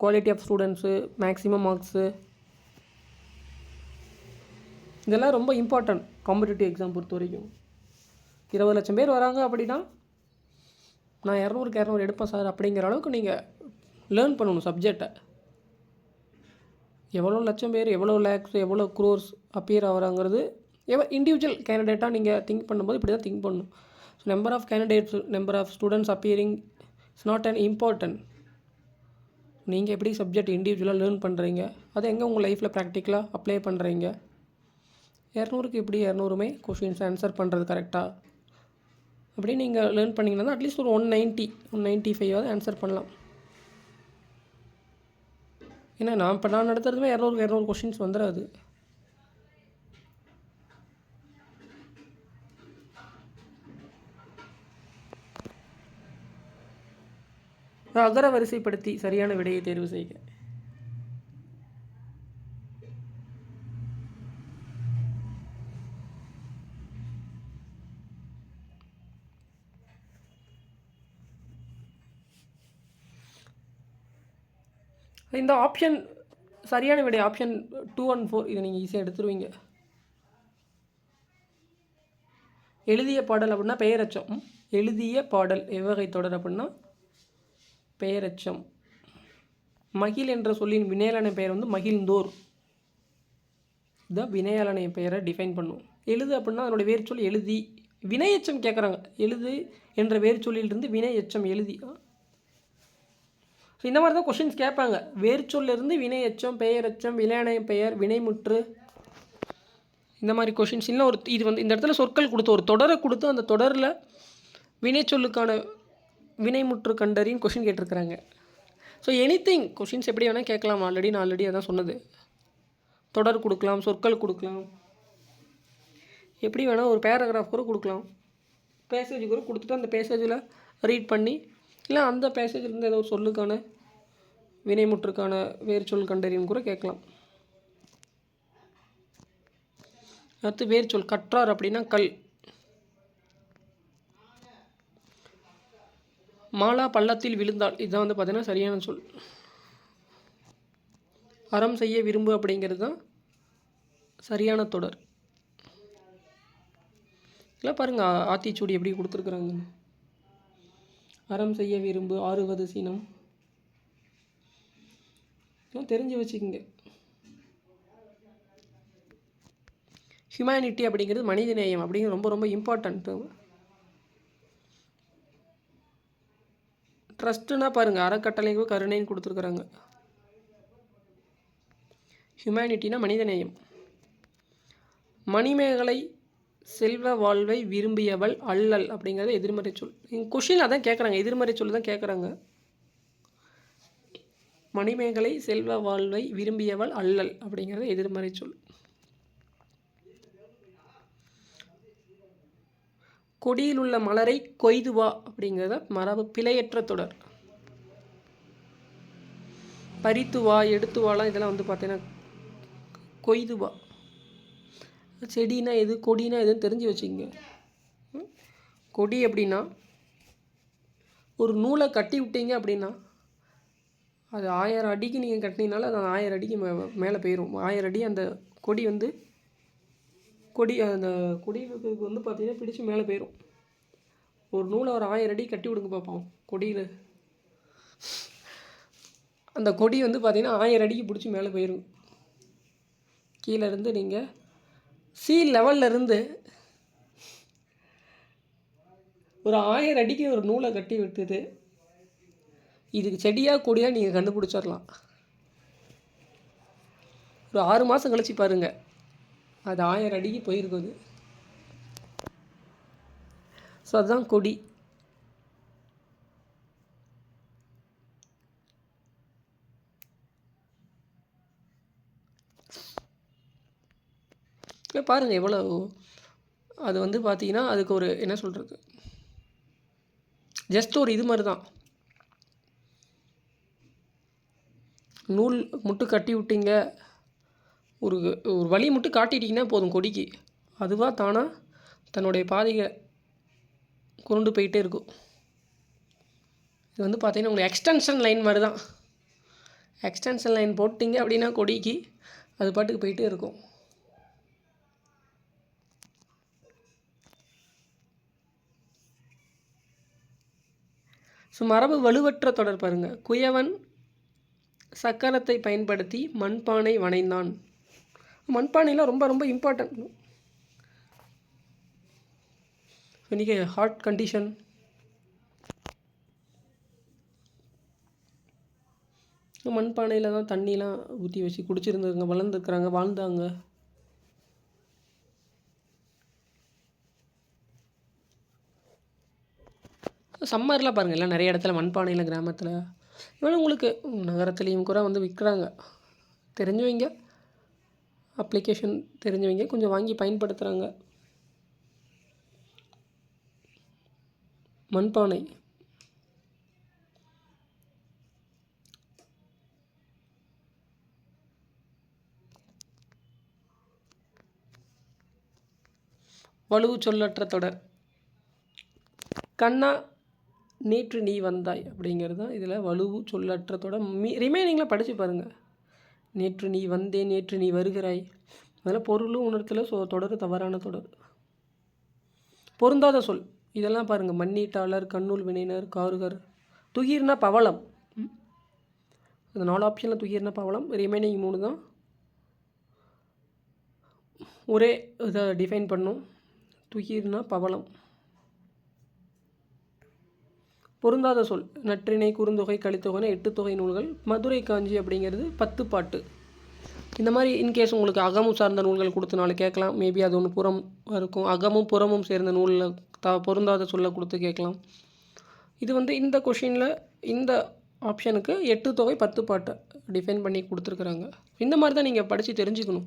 quality of students, maximum marks, இதெல்லாம் ரொம்ப இம்பார்ட்டன்ட் காம்படிட்டிவ் எக்ஸாம் பொறுத்த வரைக்கும். 20 லட்சம் பேர் வராங்க அப்படின்னா நான் 200க்கு 200 எடுப்பேன் சார் அப்படிங்கிற அளவுக்கு நீங்கள் லேர்ன் பண்ணணும் சப்ஜெக்டை. எவ்வளோ லட்சம் பேர், எவ்வளோ லேக்ஸ், எவ்வளோ க்ரோர்ஸ் அப்பியர் ஆகிறாங்கிறது இண்டிவிஜுவல் கேண்டிடேட்டாக நீங்கள் திங்க் பண்ணும்போது இப்படி தான் திங்க் பண்ணணும். So number of candidates, number of students appearing it's not unimportant. நீங்கள் எப்படி சப்ஜெக்ட் இண்டிவிஜுவலாக லேர்ன் பண்ணுறீங்க, அதை எங்கே உங்கள் லைஃப்பில் ப்ராக்டிக்கலாக அப்ளை பண்ணுறீங்க, 200க்கு எப்படி 200மே கொஷின்ஸ் ஆன்சர் பண்ணுறது கரெக்டாக அப்படி நீங்கள் லேர்ன் பண்ணிங்கன்னா அட்லீஸ்ட் ஒரு 195 ஆன்சர் பண்ணலாம். ஏன்னா நான் நடத்துறதுமே 200 கொஷின்ஸ் வந்துடாது. அகர வரிசைப்படுத்தி சரியான விடையை தேர்வு செய்க. இந்த ஆப்ஷன் சரியான விடை ஆப்ஷன் 2 and 4 இதை நீங்கள் ஈஸியாக எடுத்துருவீங்க. எழுதிய பாடல் அப்படின்னா பெயரச்சம். எழுதிய பாடல் எவ்வகை தொடர் அப்படின்னா பெயரச்சம். மகிழ் என்ற சொல்லின் வினையாளனை பெயர் வந்து மகிழ்ந்தோர். இதான் வினையாளனை பெயரை டிஃபைன் பண்ணும். எழுது அப்படின்னா அதனுடைய வேறு சொல் எழுதி. வினையச்சம் கேட்குறாங்க, எழுது என்ற வேறு சொல்லிலிருந்து வினையச்சம் எழுதி. ஸோ இந்த மாதிரி தான் கொஷின்ஸ் கேட்பாங்க. வேறு சொல்லிருந்து வினையச்சம், பெயரச்சம், வினையாளனை பெயர், வினைமுற்று, இந்த மாதிரி கொஷின்ஸ். இல்லை இது வந்து இந்த இடத்துல சொற்கள் கொடுத்து ஒரு தொடரை கொடுத்து அந்த தொடரில் வினைச்சொல்லுக்கான வினைமுற்று கண்டறின்னு கொஷின் கேட்டிருக்கிறாங்க. ஸோ எனிதிங் கொஷின்ஸ் எப்படி வேணால் கேட்கலாம். நான் ஆல்ரெடி அதான் சொன்னது. தொடர் கொடுக்கலாம், சொற்கள் கொடுக்கலாம், எப்படி வேணால் ஒரு பேராகிராஃப் கூட கொடுக்கலாம், பேசேஜ் கூட கொடுத்துட்டு அந்த பேசேஜில் ரீட் பண்ணி இல்லை அந்த பேசேஜிலேருந்து ஏதோ ஒரு சொல்லுக்கான வினைமுற்றுக்கான வேறு சொல் கண்டறின்னு கூட கேட்கலாம். அடுத்து வேறு சொல் கற்றார் அப்படின்னா கல். மாலா பள்ளத்தில் விழுந்தாள், இதுதான் வந்து பார்த்தீங்கன்னா சரியான சொல். அறம் செய்ய விரும்பு அப்படிங்கிறது தான் சரியான தொடர். இல்லை பாருங்கள் ஆத்திச்சூடி எப்படி கொடுத்துருக்குறாங்க. அறம் செய்ய விரும்பு, ஆறுவது சீனம், தெரிஞ்சு வச்சுக்கோங்க. ஹியூமனிட்டி அப்படிங்கிறது மனிதநேயம் அப்படிங்கிறது ரொம்ப ரொம்ப இம்பார்ட்டன்ட்டு. ட்ரஸ்ட்டுன்னா பாருங்கள் அறக்கட்டளைக்கும் கருணைன்னு கொடுத்துருக்குறாங்க. ஹியூமனிட்டினா மனிதநேயம். மணிமேகலை செல்வ வாழ்வை விரும்பியவள் அல்லல் அப்படிங்கிறது எதிர்மறை சொல். கொஷின் அதான் கேட்குறாங்க, எதிர்மறை சொல் தான் கேட்குறாங்க. மணிமேகலை செல்வ வாழ்வை விரும்பியவள் அல்லல் அப்படிங்கிறது எதிர்மறை சொல். கொடியில் உள்ள மலரை கொய்து வா அப்படிங்கிறத மரபு பிழையற்ற தொடர். பறித்து வா, எடுத்து வாலாம் இதெல்லாம் வந்து பார்த்தீங்கன்னா கொய்து வா. செடினா எது, கொடினா எதுன்னு தெரிஞ்சு வச்சுக்கோங்க. கொடி அப்படின்னா ஒரு நூலை கட்டி விட்டீங்க அப்படின்னா அது 1000 அடிக்கு நீங்கள் கட்டினீங்கனால அது 1000 அடிக்கு மேலே போயிடும். 1000 அடி அந்த கொடி வந்து அந்த கொடிக்கு வந்து பார்த்திங்கன்னா பிடிச்சி மேலே போயிடும். ஒரு நூலை ஒரு 1000 அடி கட்டி விடுங்க பார்ப்போம் கொடியில். அந்த கொடி வந்து பார்த்திங்கன்னா 1000 அடிக்கு பிடிச்சி மேலே போயிடும். கீழே இருந்து நீங்கள் சி லெவலில் இருந்து ஒரு 1000 அடிக்கு ஒரு நூலை கட்டி விட்டுது இதுக்கு செடியாக கொடியாக நீங்கள் கண்டுபிடிச்சிடலாம். ஒரு 6 மாதம் கழிச்சு பாருங்கள், அது 1000 அடிக்கு போயிருக்குது. ஸோ அதுதான் கொடி. பாருங்கள் எவ்வளோ அது வந்து பார்த்தீங்கன்னா அதுக்கு ஒரு என்ன சொல்கிறது, ஜஸ்ட் ஒரு இது மாதிரி தான். நூல் மட்டும் கட்டி விட்டீங்க, ஒரு ஒரு வழி மட்டும் காட்டிட்டிங்கன்னா போதும் கொடிக்கு, அதுவாக தானாக தன்னுடைய பாதையை கொண்டு போயிட்டே இருக்கும். இது வந்து பார்த்திங்கன்னா உங்களுக்கு எக்ஸ்டென்ஷன் லைன் மாதிரி தான். எக்ஸ்டென்ஷன் லைன் போட்டிங்க அப்படின்னா கொடிக்கு அது பாட்டுக்கு போயிட்டே இருக்கும். ஸோ மரபு வலுவற்ற தொடர் பாருங்கள். குயவன் சக்கரத்தை பயன்படுத்தி மண்பானை வணைந்தான். மண்பானைலாம் ரொம்ப ரொம்ப இம்பார்ட்டன்ட். இன்றைக்கி ஹார்ட் கண்டிஷன், மண்பானையில் தான் தண்ணிலாம் ஊற்றி வச்சு குடிச்சிருந்துருங்க, வளர்ந்துருக்குறாங்க, வாழ்ந்தாங்க. சம்மரில் பாருங்கள் எல்லாம் நிறைய இடத்துல மண்பானையில் கிராமத்தில், இவன் உங்களுக்கு நகரத்துலேயும் கூட வந்து விற்கிறாங்க. தெரிஞ்சவங்க, அப்ளிகேஷன் தெரிஞ்சவங்க கொஞ்சம் வாங்கி பயன்படுத்துகிறாங்க. மண்பானை வலுவு சொல்லற்ற தொடர். கண்ணா நேற்று நீ வந்தாய் அப்படிங்கிறது தான் இதில் வலுவு சொல்லற்ற தொடர். ரிமைனிங்கில் படித்து பாருங்கள். நேற்று நீ வந்தேன், நேற்று நீ வருகிறாய், அதில் பொருளும் உணர்த்தல. தொடர் தவறான தொடர். பொருந்தாத சொல் இதெல்லாம் பாருங்கள். மண்ணீட்டாளர், கண்ணூல் வினைனர், காருகர். துகிர்னா பவளம். அந்த 4 ஆப்ஷனில் துகிர்னா பவளம். ரிமைனிங் 3 தான் ஒரே இதை டிஃபைன் பண்ணும். துகிர்னா பவளம். பொருந்தாத சொல் நற்றிணை, குறுந்தொகை, கலித்தொகைனா 8 தொகை நூல்கள். மதுரை காஞ்சி அப்படிங்கிறது 10 பாட்டு. இந்த மாதிரி இன்கேஸ் உங்களுக்கு அகமும் சார்ந்த நூல்கள் கொடுத்தனால கேட்கலாம். மேபி அது ஒன்று புறம் இருக்கும். அகமும் புறமும் சேர்ந்த நூலில் பொருந்தாத சொல்ல கொடுத்து கேட்கலாம். இது வந்து இந்த கொஷினில் இந்த ஆப்ஷனுக்கு 8 தொகை 10 பாட்டை டிஃபைன் பண்ணி கொடுத்துருக்குறாங்க. இந்த மாதிரி தான் நீங்கள் படித்து தெரிஞ்சுக்கணும்.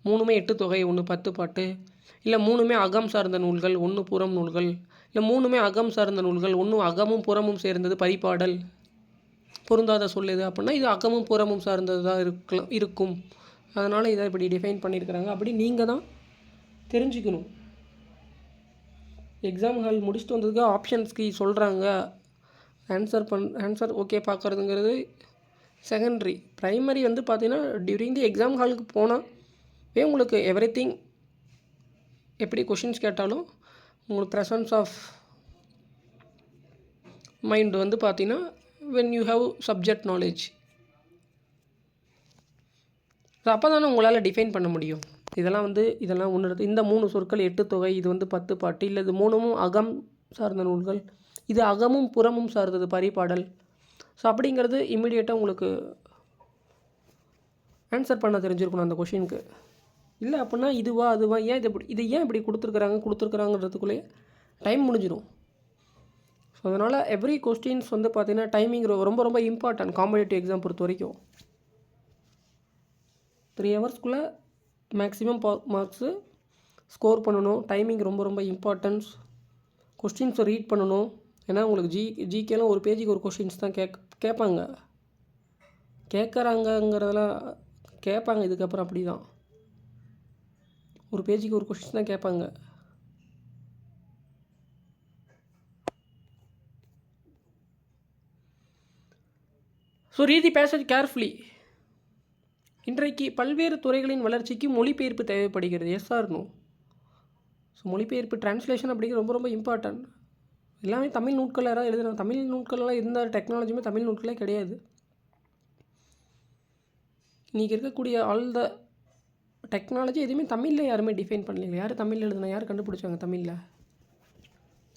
3மே 8 தொகை, 1 10 பாட்டு, இல்லை 3மே அகம் சார்ந்த நூல்கள், 1 புறம் நூல்கள், இல்லை 3மே அகம் சார்ந்த நூல்கள், 1 அகமும் புறமும் சேர்ந்தது பரிபாடல். பொருந்தாத சொல்லுது அப்படின்னா இது அகமும் புறமும் சார்ந்தது தான் இருக்கும். அதனால் இதை இப்படி டிஃபைன் பண்ணியிருக்கிறாங்க. அப்படி நீங்கள் தான் தெரிஞ்சுக்கணும். எக்ஸாம் ஹால் முடிச்சுட்டு வந்ததுக்கு ஆப்ஷன்ஸ்க்கு சொல்கிறாங்க, ஆன்சர் ஓகே பார்க்குறதுங்கிறது செகண்டரி. ப்ரைமரி வந்து பார்த்திங்கன்னா டியூரிங் தி எக்ஸாம் ஹாலுக்கு போனால் உங்களுக்கு எவ்ரிதிங் எப்படி கொஷின்ஸ் கேட்டாலும் உங்களுக்கு ப்ரெசன்ஸ் ஆஃப் மைண்ட் வந்து பார்த்திங்கன்னா when you have subject knowledge, அப்போ தானே உங்களால் டிஃபைன் பண்ண முடியும். இதெல்லாம் ஒன்று. இந்த 3 சொற்கள் 8 தொகை, இது வந்து 10 பாட்டு, இல்லை இது 3மும் அகம் சார்ந்த நூல்கள், இது அகமும் புறமும் சார்ந்தது பரிபாடல். ஸோ அப்படிங்கிறது இம்மிடியேட்டாக உங்களுக்கு ஆன்சர் பண்ண தெரிஞ்சிருக்கணும் அந்த கொஷினுக்கு. இல்லை அப்படின்னா இதுவா அதுவா, ஏன் இது ஏன் இப்படி கொடுத்துருக்குறாங்கிறதுக்குள்ளேயே டைம் முடிஞ்சிடும். ஸோ ஸோ அதனால் எவ்ரி கொஸ்டின்ஸ் வந்து பார்த்திங்கன்னா டைமிங் ரொம்ப ரொம்ப இம்பார்ட்டன்ட் காம்படிட்டிவ் எக்ஸாம் பொறுத்த வரைக்கும். 3 ஹவர்ஸ்க்குள்ளே மேக்ஸிமம் மார்க்ஸு ஸ்கோர் பண்ணணும். டைமிங் ரொம்ப ரொம்ப இம்பார்ட்டன்ஸ். கொஸ்டின்ஸை ரீட் பண்ணணும். ஏன்னா உங்களுக்கு ஜிகேலாம் ஒரு பேஜுக்கு ஒரு கொஸ்டின்ஸ் தான் கேட்பாங்க. கேட்குறாங்கங்கிறதெல்லாம் கேட்பாங்க. இதுக்கப்புறம் அப்படி தான் ஒரு பேஜுக்கு ஒரு கொஸ்டின்ஸ் தான் கேட்பாங்க. So read the passage carefully. இன்றைக்கு பல்வேறு துறைகளின் வளர்ச்சிக்கு மொழிபெயர்ப்பு தேவைப்படுகிறது. Yes or no? ஸோ மொழிபெயர்ப்பு டிரான்ஸ்லேஷன் அப்படிங்கிறது ரொம்ப ரொம்ப இம்பார்ட்டன்ட். எல்லாமே தமிழ் நூட்கள் யாராவது எழுதுனா தமிழ் நூட்கள்லாம் இருந்த டெக்னாலஜியுமே தமிழ் நூட்களே கிடையாது. இன்றைக்கி இருக்கக்கூடிய ஆல் த டெக்னாலஜி எதுவுமே தமிழில் யாருமே டிஃபைன் பண்ணல. யார் தமிழில் எழுதுனா, யார் கண்டுபிடிச்சாங்க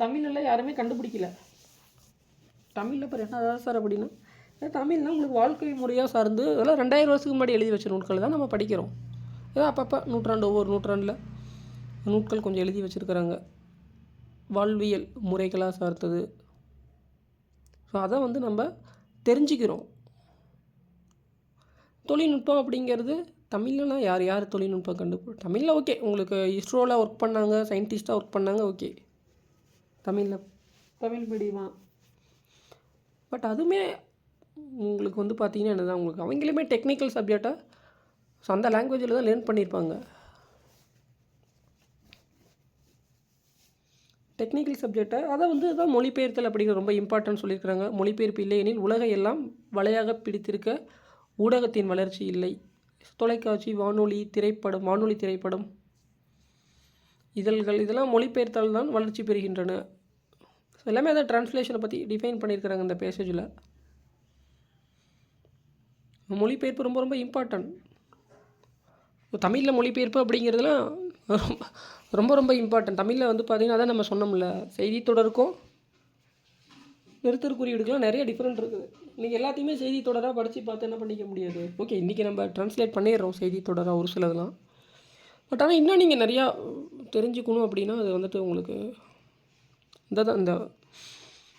தமிழில் யாருமே கண்டுபிடிக்கல. தமிழில் இப்போ என்ன சார் அப்படின்னா, தமிழ்னா உங்களுக்கு வாழ்க்கை முறையாக சார்ந்து அதெல்லாம் 2000 வருஷத்துக்கு முன்னாடி எழுதி வச்ச நூட்கள் தான் நம்ம படிக்கிறோம். ஏதோ அப்பப்போ ஒவ்வொரு நூற்றாண்டில் நூட்கள் கொஞ்சம் எழுதி வச்சுருக்கிறாங்க. வாழ்வியல் முறைகளாக சார்ந்தது. ஸோ அதை வந்து நம்ம தெரிஞ்சுக்கிறோம். தொழில்நுட்பம் அப்படிங்கிறது தமிழ்லாம் யார் தொழில்நுட்பம் தமிழில் ஓகே, உங்களுக்கு இஸ்ரோவில் ஒர்க் பண்ணாங்க, சயின்டிஸ்ட்டாக ஒர்க் பண்ணாங்க, ஓகே தமிழ் மீடியமாக. பட் அதுவுமே உங்களுக்கு வந்து பார்த்திங்கன்னா என்னதான், உங்களுக்கு அவங்களுமே டெக்னிக்கல் சப்ஜெக்டாக ஸோ அந்த லாங்குவேஜில் தான் லேர்ன் பண்ணியிருப்பாங்க. டெக்னிக்கல் சப்ஜெக்டை அதை வந்து தான் மொழிபெயர்த்தல் அப்படிங்கிற ரொம்ப இம்பார்ட்டன்ட் சொல்லியிருக்கிறாங்க. மொழிபெயர்ப்பு இல்லையெனில் உலகை எல்லாம் வலையாக பிடித்திருக்க ஊடகத்தின் வளர்ச்சி இல்லை. தொலைக்காட்சி, வானொலி திரைப்படம், இதழ்கள் இதெல்லாம் மொழிபெயர்த்தால் தான் வளர்ச்சி பெறுகின்றன. ஸோ எல்லாமே அதை டிரான்ஸ்லேஷனை பற்றி டிஃபைன் பண்ணியிருக்கிறாங்க இந்த பேசேஜில். மொழிபெயர்ப்பு ரொம்ப ரொம்ப இம்பார்ட்டன்ட். தமிழில் மொழிபெயர்ப்பு அப்படிங்கிறதுலாம் ரொம்ப ரொம்ப இம்பார்ட்டன்ட். தமிழில் வந்து பார்த்திங்கன்னா அதான் நம்ம சொன்னோம்ல, செய்தி தொடருக்கும் நிறுத்தற் குறியீடுக்கெலாம் நிறைய டிஃப்ரெண்ட் இருக்குது. இன்றைக்கி எல்லாத்தையுமே செய்தி தொடராக படித்து பார்த்து என்ன பண்ணிக்க முடியாது. ஓகே, இன்றைக்கி நம்ம ட்ரான்ஸ்லேட் பண்ணிடுறோம் செய்தி தொடராக ஒரு சிலதெல்லாம். பட் ஆனால் இன்னும் நீங்கள் நிறையா தெரிஞ்சுக்கணும் அப்படின்னா அது வந்துட்டு உங்களுக்கு இந்த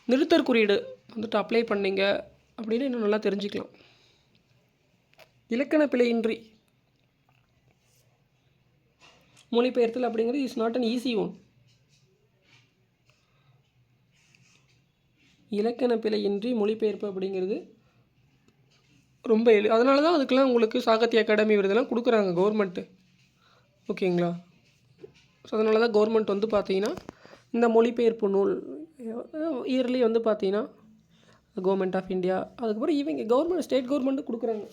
நிறுத்தற் குறியீடு வந்துட்டு அப்ளை பண்ணிங்க அப்படின்னு இன்னும் நல்லா தெரிஞ்சுக்கலாம். இலக்கண பிழையின்றி மொழிபெயர்த்தல் அப்படிங்கிறது is not an easy one. இலக்கண பிழையின்றி மொழிபெயர்ப்பு அப்படிங்கிறது ரொம்ப அதனால தான் அதுக்கெல்லாம் உங்களுக்கு சாகித்ய அகாடமி விருதெல்லாம் கொடுக்குறாங்க கவர்மெண்ட்டு. ஓகேங்களா? ஸோ அதனால தான் கவர்மெண்ட் வந்து பார்த்திங்கன்னா இந்த மொழிபெயர்ப்பு நூல் இயர்லி வந்து பார்த்திங்கன்னா கவர்மெண்ட் ஆஃப் இந்தியா, அதுக்கப்புறம் இவங்க ஸ்டேட் கவர்மெண்ட்டு கொடுக்குறாங்க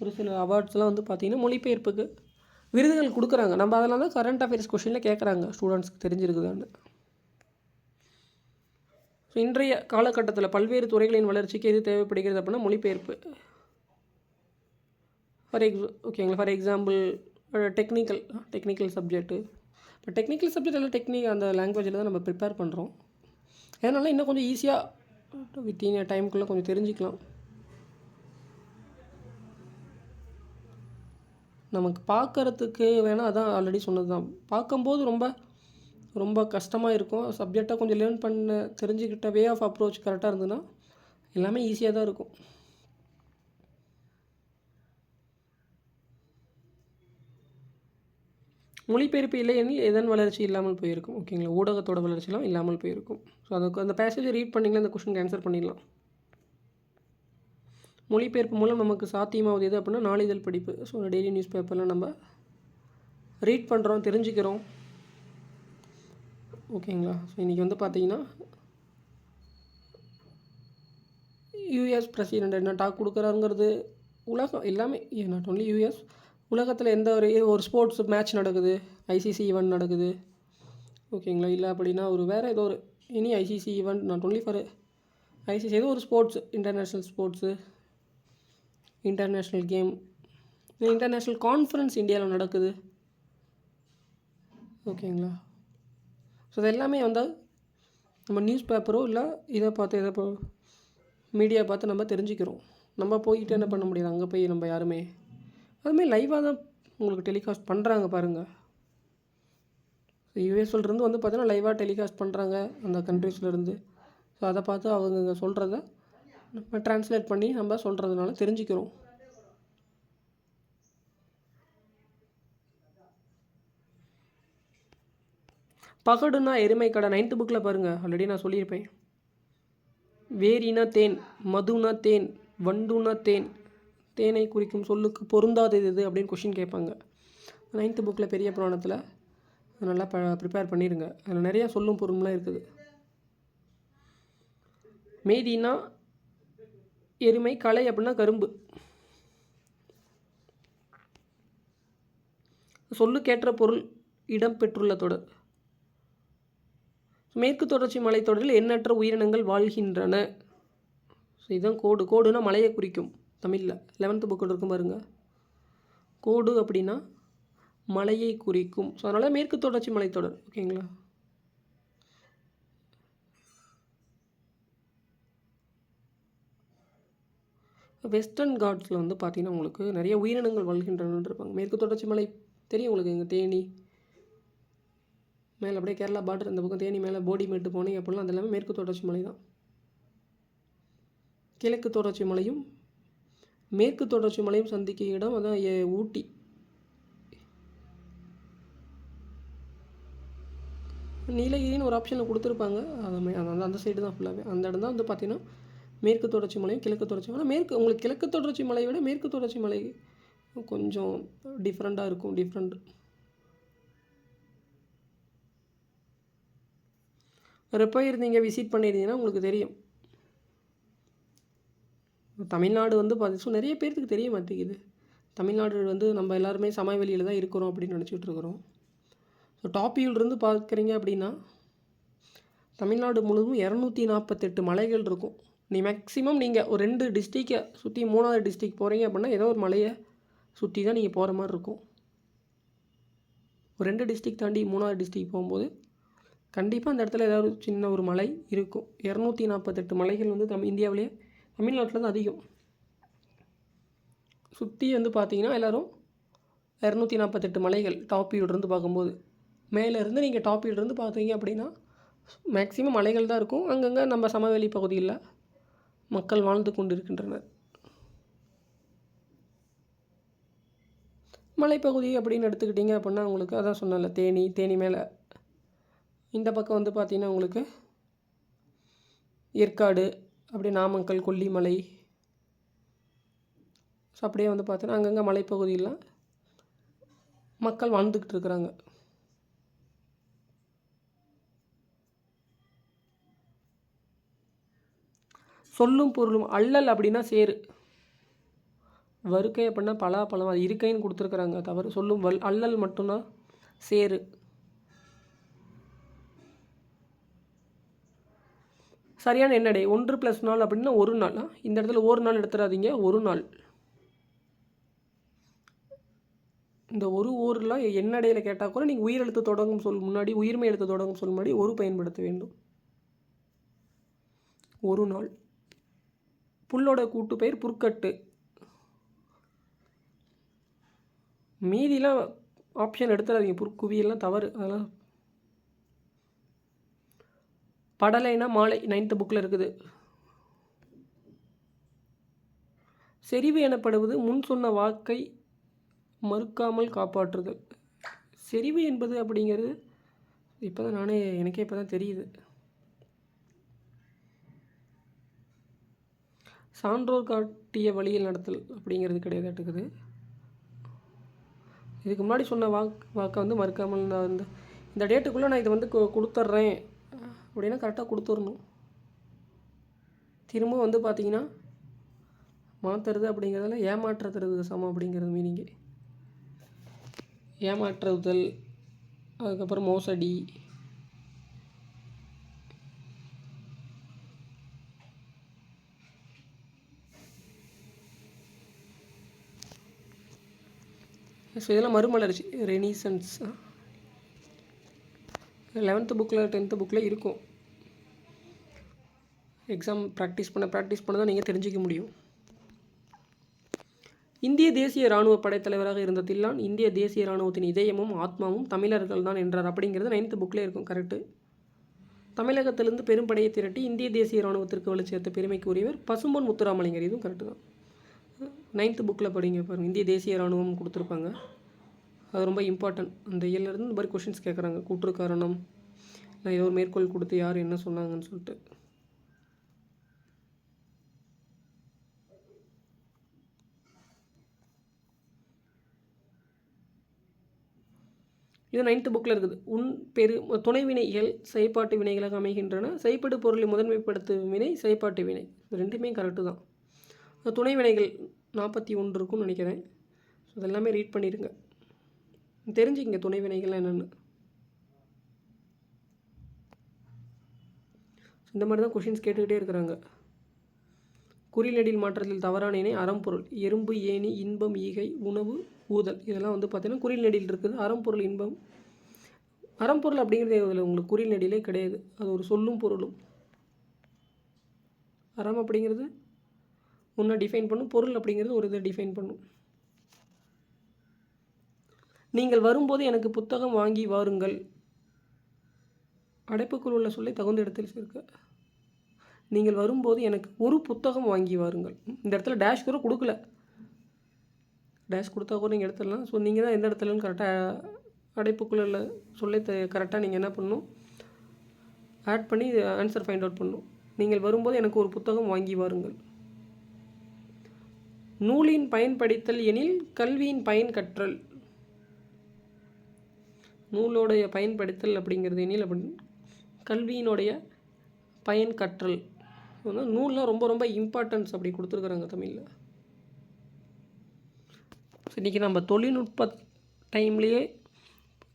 ஒரு சில அவார்ட்ஸ்லாம் வந்து பார்த்திங்கன்னா மொழிபெயர்ப்புக்கு விருதுகள் கொடுக்குறாங்க. நம்ம அதனால தான் கரண்ட் அஃபேர்ஸ் கொஷினில் கேட்குறாங்க ஸ்டூடெண்ட்ஸ்க்கு தெரிஞ்சிருக்குதான்னு. ஸோ இன்றைய காலகட்டத்தில் பல்வேறு துறைகளின் வளர்ச்சிக்கு எது தேவைப்படுகிறது அப்படின்னா மொழிபெயர்ப்பு. ஓகேங்களா? For example technical subject. இப்போ டெக்னிக்கல் சப்ஜெக்ட் எல்லாம் அந்த லாங்குவேஜில் தான் நம்ம ப்ரிப்பேர் பண்ணுறோம். அதனால் இன்னும் கொஞ்சம் ஈஸியாக வித்தின் டைமுக்குள்ளே கொஞ்சம் தெரிஞ்சுக்கலாம். நமக்கு பார்க்குறதுக்கு வேணால் அதான் ஆல்ரெடி சொன்னது தான். பார்க்கும்போது ரொம்ப ரொம்ப கஷ்டமாக இருக்கும். சப்ஜெக்டாக கொஞ்சம் லேர்ன் பண்ண தெரிஞ்சுக்கிட்ட வே ஆஃப் அப்ரோச் கரெக்டாக இருந்ததுன்னா எல்லாமே ஈஸியாக தான் இருக்கும். மொழிபெயர்ப்பு இல்லையெனில் எதன் வளர்ச்சி இல்லாமல் போயிருக்கும். ஓகேங்களா? ஊடகத்தோட வளர்ச்சிலாம் இல்லாமல் போயிருக்கும். ஸோ அதுக்கு அந்த பேசேஜை ரீட் பண்ணிங்கன்னா அந்த கொஷனுக்கு ஆன்சர் பண்ணிடலாம். மொழிபெயர்ப்பு மூலம் நமக்கு சாத்தியமாவது எது அப்படின்னா நாளிதழ் படிப்பு. ஸோ டெய்லி நியூஸ் பேப்பர்லாம் நம்ம ரீட் பண்ணுறோம், தெரிஞ்சுக்கிறோம். ஓகேங்களா? ஸோ இன்றைக்கி வந்து பார்த்திங்கன்னா யூஎஸ் பிரசிடெண்ட் என்ன டாக் கொடுக்குறாருங்கிறது உலகம் எல்லாமே நாட் ஒன்லி யூஎஸ், உலகத்தில் எந்த ஒரு ஸ்போர்ட்ஸ் மேட்ச் நடக்குது, ஐசிசி ஈவெண்ட் நடக்குது, ஓகேங்களா? இல்லை அப்படின்னா ஒரு வேறு ஏதோ ஒரு ICC event not only for ICC, ஏதோ ஒரு sports, international sports, international game, international conference இந்தியாவில் நடக்குது. ஓகேங்களா? ஸோ இது எல்லாமே வந்து நம்ம நியூஸ் பேப்பரோ இல்லை மீடியா பார்த்து நம்ம தெரிஞ்சுக்கிறோம். நம்ம போய்கிட்டு என்ன பண்ண முடியாது, அங்கே போய் நம்ம யாருமே அதுமாதிரி லைவாக தான் உங்களுக்கு டெலிகாஸ்ட் பண்ணுறாங்க பாருங்கள். ஸோ யூஎஸ்லேருந்து வந்து பார்த்தீங்கன்னா லைவாக டெலிகாஸ்ட் பண்ணுறாங்க அந்த கண்ட்ரீஸ்லேருந்து. ஸோ அதை பார்த்து அவங்க சொல்கிறத நம்ம ட்ரான்ஸ்லேட் பண்ணி நம்ம சொல்கிறதுனால தெரிஞ்சுக்கிறோம். பகடுனா எருமை கடை 9th புக்கில் பாருங்கள், ஆல்ரெடி நான் சொல்லியிருப்பேன். வேரினா தேன், மதுனா தேன், வண்டுனா தேன், தேனை குறிக்கும் சொல்லுக்கு பொருந்தாதது எது அப்படின்னு கொஷின் கேட்பாங்க 9th புக்கில் பெரிய புராணத்தில். நல்லா ப்ரிப்பேர் பண்ணிடுங்க. அதில் நிறையா சொல்லும் பொருள்லாம் இருக்குது. மேதினா எருமை, களை அப்படின்னா கரும்பு. சொல்லுக்கேற்ற பொருள் இடம் பெற்றுள்ள தொடர். மேற்கு தொடர்ச்சி மலைத்தொடரில் எண்ணற்ற உயிரினங்கள் வாழ்கின்றன. ஸோ இதுதான் கோடு. கோடுனா மலையை குறிக்கும் தமிழில். 11th புக்கில் இருக்கும் பாருங்க. கோடு அப்படின்னா மலையை குறிக்கும். ஸோ அதனால் மேற்கு தொடர்ச்சி மலைத்தொடர். ஓகேங்களா? வெஸ்டர்ன் காட்ஸில் வந்து பார்த்திங்கன்னா உங்களுக்கு நிறைய உயிரினங்கள் வாழ்கின்றன இருப்பாங்க. மேற்கு தொடர்ச்சி மலை தெரியும் உங்களுக்கு, இங்கே தேனி மேலே அப்படியே கேரளா பார்டர், இந்த பக்கம் தேனி மேலே போடிமேட்டு போனீங்க அப்படிலாம் அது எல்லாமே மேற்கு தொடர்ச்சி மலை தான். கிழக்கு தொடர்ச்சி மலையும் மேற்கு தொடர்ச்சி மலையும் சந்திக்க இடம் அதான் ஊட்டி. நீலகிரின்னு ஒரு ஆப்ஷனில் கொடுத்துருப்பாங்க. அது அந்த சைடு தான் ஃபுல்லாகவே. அந்த இடம் தான் வந்து பார்த்திங்கன்னா மேற்கு தொடர்ச்சி மலையும் கிழக்கு தொடர்ச்சி மலை. உங்களுக்கு கிழக்கு தொடர்ச்சி மலையை விட மேற்கு தொடர்ச்சி மலை கொஞ்சம் டிஃப்ரெண்ட்டாக இருக்கும். நீங்கள் விசிட் பண்ணியிருந்தீங்கன்னா உங்களுக்கு தெரியும். தமிழ்நாடு வந்து பார்த்து நிறைய பேர்த்துக்கு தெரிய மாட்டேங்குது. தமிழ்நாடு வந்து நம்ம எல்லாருமே சமவெளியில் தான் இருக்கிறோம் அப்படின்னு நினச்சிக்கிட்டு இருக்கிறோம். ஸோ டாப் வியூவிலிருந்து பார்க்குறீங்க அப்படின்னா தமிழ்நாடு முழுவதும் 248 மலைகள் இருக்கும். மேக்ஸிமம் நீங்கள் ஒரு 2 டிஸ்ட்ரிக்டை சுற்றி 3வது டிஸ்ட்ரிக் போகிறீங்க அப்படின்னா ஏதோ ஒரு மலையை சுற்றி தான் நீங்கள் போகிற மாதிரி இருக்கும். ஒரு 2 டிஸ்ட்ரிக் தாண்டி 3வது டிஸ்ட்ரிக் போகும்போது கண்டிப்பாக அந்த இடத்துல ஏதாவது சின்ன ஒரு மலை இருக்கும். 248 மலைகள் வந்து இந்தியாவிலேயே தமிழ்நாட்டில் தான் அதிகம். சுற்றி வந்து பார்த்திங்கன்னா எல்லோரும் 248 மலைகள் டாப் வியூவிலிருந்து பார்க்கும்போது. மேலேருந்து நீங்கள் டாப் வியூவிலிருந்து பார்த்தீங்க அப்படின்னா மேக்ஸிமம் மலைகள் தான் இருக்கும். அங்கங்கே நம்ம சமவெளி பகுதியில் மக்கள் வாழ்ந்து கொண்டு இருக்கின்றனர். மலைப்பகுதி அப்படின்னு எடுத்துக்கிட்டிங்க அப்படின்னா உங்களுக்கு அதான் சொன்னல, தேனி மேலே இந்த பக்கம் வந்து பார்த்திங்கன்னா உங்களுக்கு ஏற்காடு, அப்படியே நாமக்கல், கொல்லிமலை. ஸோ அப்படியே வந்து பார்த்தீங்கன்னா அங்கங்கே மலைப்பகுதியில் மக்கள் வாழ்ந்துக்கிட்டு இருக்கிறாங்க. சொல்லும் பொருளும். அல்லல் அப்படின்னா சேரு. வருக்கை அப்படின்னா பலாப்பழம், அது இருக்கைன்னு கொடுத்துருக்குறாங்க தவறு. சொல்லும் அல்லல் மட்டும்தான் சேரு. சரியான எண்ணடை 1 + நாள் அப்படின்னா ஒரு நாள். இந்த இடத்துல ஒரு நாள் எடுத்துடாதீங்க, ஒரு நாள். இந்த ஊரெலாம் எண்ணடையில் கேட்டால் கூட நீங்கள் உயிரெழுத்து தொடங்கும் சொல் முன்னாடி, உயிர்மை எழுத்து தொடங்கும் சொல் முன்னாடி ஒரு பயன்படுத்த வேண்டும். ஒரு நாள். புல்லோட கூட்டு பெயர் புற்கட்டு. மீதிலாம் ஆப்ஷன் எடுத்துடாதீங்க. புற்குவியெல்லாம் தவறு. அதெல்லாம் படலைனா மாலை 9th புக்கில் இருக்குது. செறிவு எனப்படுவது முன் சொன்ன வாக்கை மறுக்காமல் காப்பாற்றுதல். செறிவு என்பது அப்படிங்கிறது இப்போ தான் எனக்கே இப்போ தான் தெரியுது. சான்றோர் காட்டிய வழியில் நடத்தல் அப்படிங்கிறது கிடையாதுட்டுக்குது. இதுக்கு முன்னாடி சொன்ன வாக்கை வந்து மறுக்காமல் நான் இந்த டேட்டுக்குள்ளே நான் இதை வந்து கொடுத்துட்றேன் அப்படின்னா கரெக்டாக கொடுத்துடணும். திரும்ப வந்து பார்த்திங்கன்னா மாற்றுறது அப்படிங்கிறதுல ஏமாற்றுறது சமம் அப்படிங்கிறது மீனிங்கு. ஏமாற்றுதல், அதுக்கப்புறம் மோசடி, ஸோ இதெல்லாம் மறுமலர்ச்சி, ரெனிசன்ஸ். 11th புக்கில் 10th புக்கில் இருக்கும். எக்ஸாம் ப்ராக்டிஸ் பண்ண தான் நீங்கள் தெரிஞ்சிக்க முடியும். இந்திய தேசிய இராணுவ படைத்தலைவராக இருந்த தில்லான் இந்திய தேசிய இராணுவத்தின் இதயமும் ஆத்மாவும் தமிழர்கள் தான் என்றார் அப்படிங்கிறது 9th புக்கில் இருக்கும். கரெக்டு. தமிழகத்திலிருந்து பெரும்படையை திரட்டி இந்திய தேசிய இராணுவத்திற்கு வலு சேர்த்த பெருமைக்குரியவர் பசும்பொன் முத்துராமலிங்கர். இதுவும் கரெக்டு தான். 9th புக்கில் படிங்க பாருங்கள், இந்திய தேசிய இராணுவம் கொடுத்துருப்பாங்க. அது ரொம்ப இம்பார்ட்டன்ட். அந்த இயர்லேருந்து இந்த மாதிரி கொஷின்ஸ் கேட்குறாங்க. கூற்று காரணம் இல்லை ஏதோ ஒரு மேற்கோள் கொடுத்து யார் என்ன சொன்னாங்கன்னு சொல்லிட்டு. இது 9th புக்கில் இருக்குது. துணைவினைகள் செயற்பாட்டு வினைகளாக அமைகின்றன. செய்படு பொருளை முதன்மைப்படுத்தும் வினை செயற்பாட்டு வினை. இது ரெண்டுமே கரெக்டு தான். துணை வினைகள் 41 இருக்கும்னு நினைக்கிறேன். ஸோ இதெல்லாமே ரீட் பண்ணிடுங்க, தெரிஞ்சுக்கிங்க துணை வினைகள்லாம் என்னென்னு. இந்த மாதிரி தான் கொஷின்ஸ் கேட்டுக்கிட்டே இருக்கிறாங்க. குறிநெடில் மாற்றத்தில் தவறான இணை அறம்பொருள். எறும்பு, ஏணி, இன்பம், ஈகை, உணவு, ஊதல். இதெல்லாம் வந்து பார்த்தீங்கன்னா குறிநெடில் இருக்குது. அறம்பொருள், இன்பம். அறம்பொருள் அப்படிங்கிறது இதில் உங்களுக்கு குறிநெடிலே கிடையாது. அது ஒரு சொல்லும் பொருளும். அறம் அப்படிங்கிறது ஒன்றை டிஃபைன் பண்ணும், பொருள் அப்படிங்கிறது ஒரு இதை டிஃபைன் பண்ணும். நீங்கள் வரும்போது எனக்கு புத்தகம் வாங்கி வாருங்கள். அடைப்புக்குள் உள்ள சொல்லை தகுந்த இடத்தில் சேர்க்க. நீங்கள் வரும்போது எனக்கு ஒரு புத்தகம் வாங்கி வாருங்கள். இந்த இடத்துல டேஷ் கூட கொடுக்கல. டேஷ் கொடுத்தா கூட நீங்கள் எடுத்துடலாம். ஸோ நீங்கள் தான் எந்த இடத்துலன்னு கரெக்டாக அடைப்புக்குள்ள உள்ள சொல்லை கரெக்டாக நீங்கள் என்ன பண்ணணும், ஆட் பண்ணி ஆன்சர் ஃபைண்ட் அவுட் பண்ணணும். நீங்கள் வரும்போது எனக்கு ஒரு புத்தகம் வாங்கி வாருங்கள். நூலின் பயன் படித்தல் எனில் கல்வியின் பயன் கற்றல். நூலோடைய பயன்படுத்தல் அப்படிங்கிறது எனில் கல்வியினுடைய பயன் கற்றல். நூல்லாம் ரொம்ப ரொம்ப இம்பார்ட்டன்ஸ் அப்படி கொடுத்துருக்குறாங்க தமிழில். இன்றைக்கி நம்ம தொழில்நுட்ப டைம்லேயே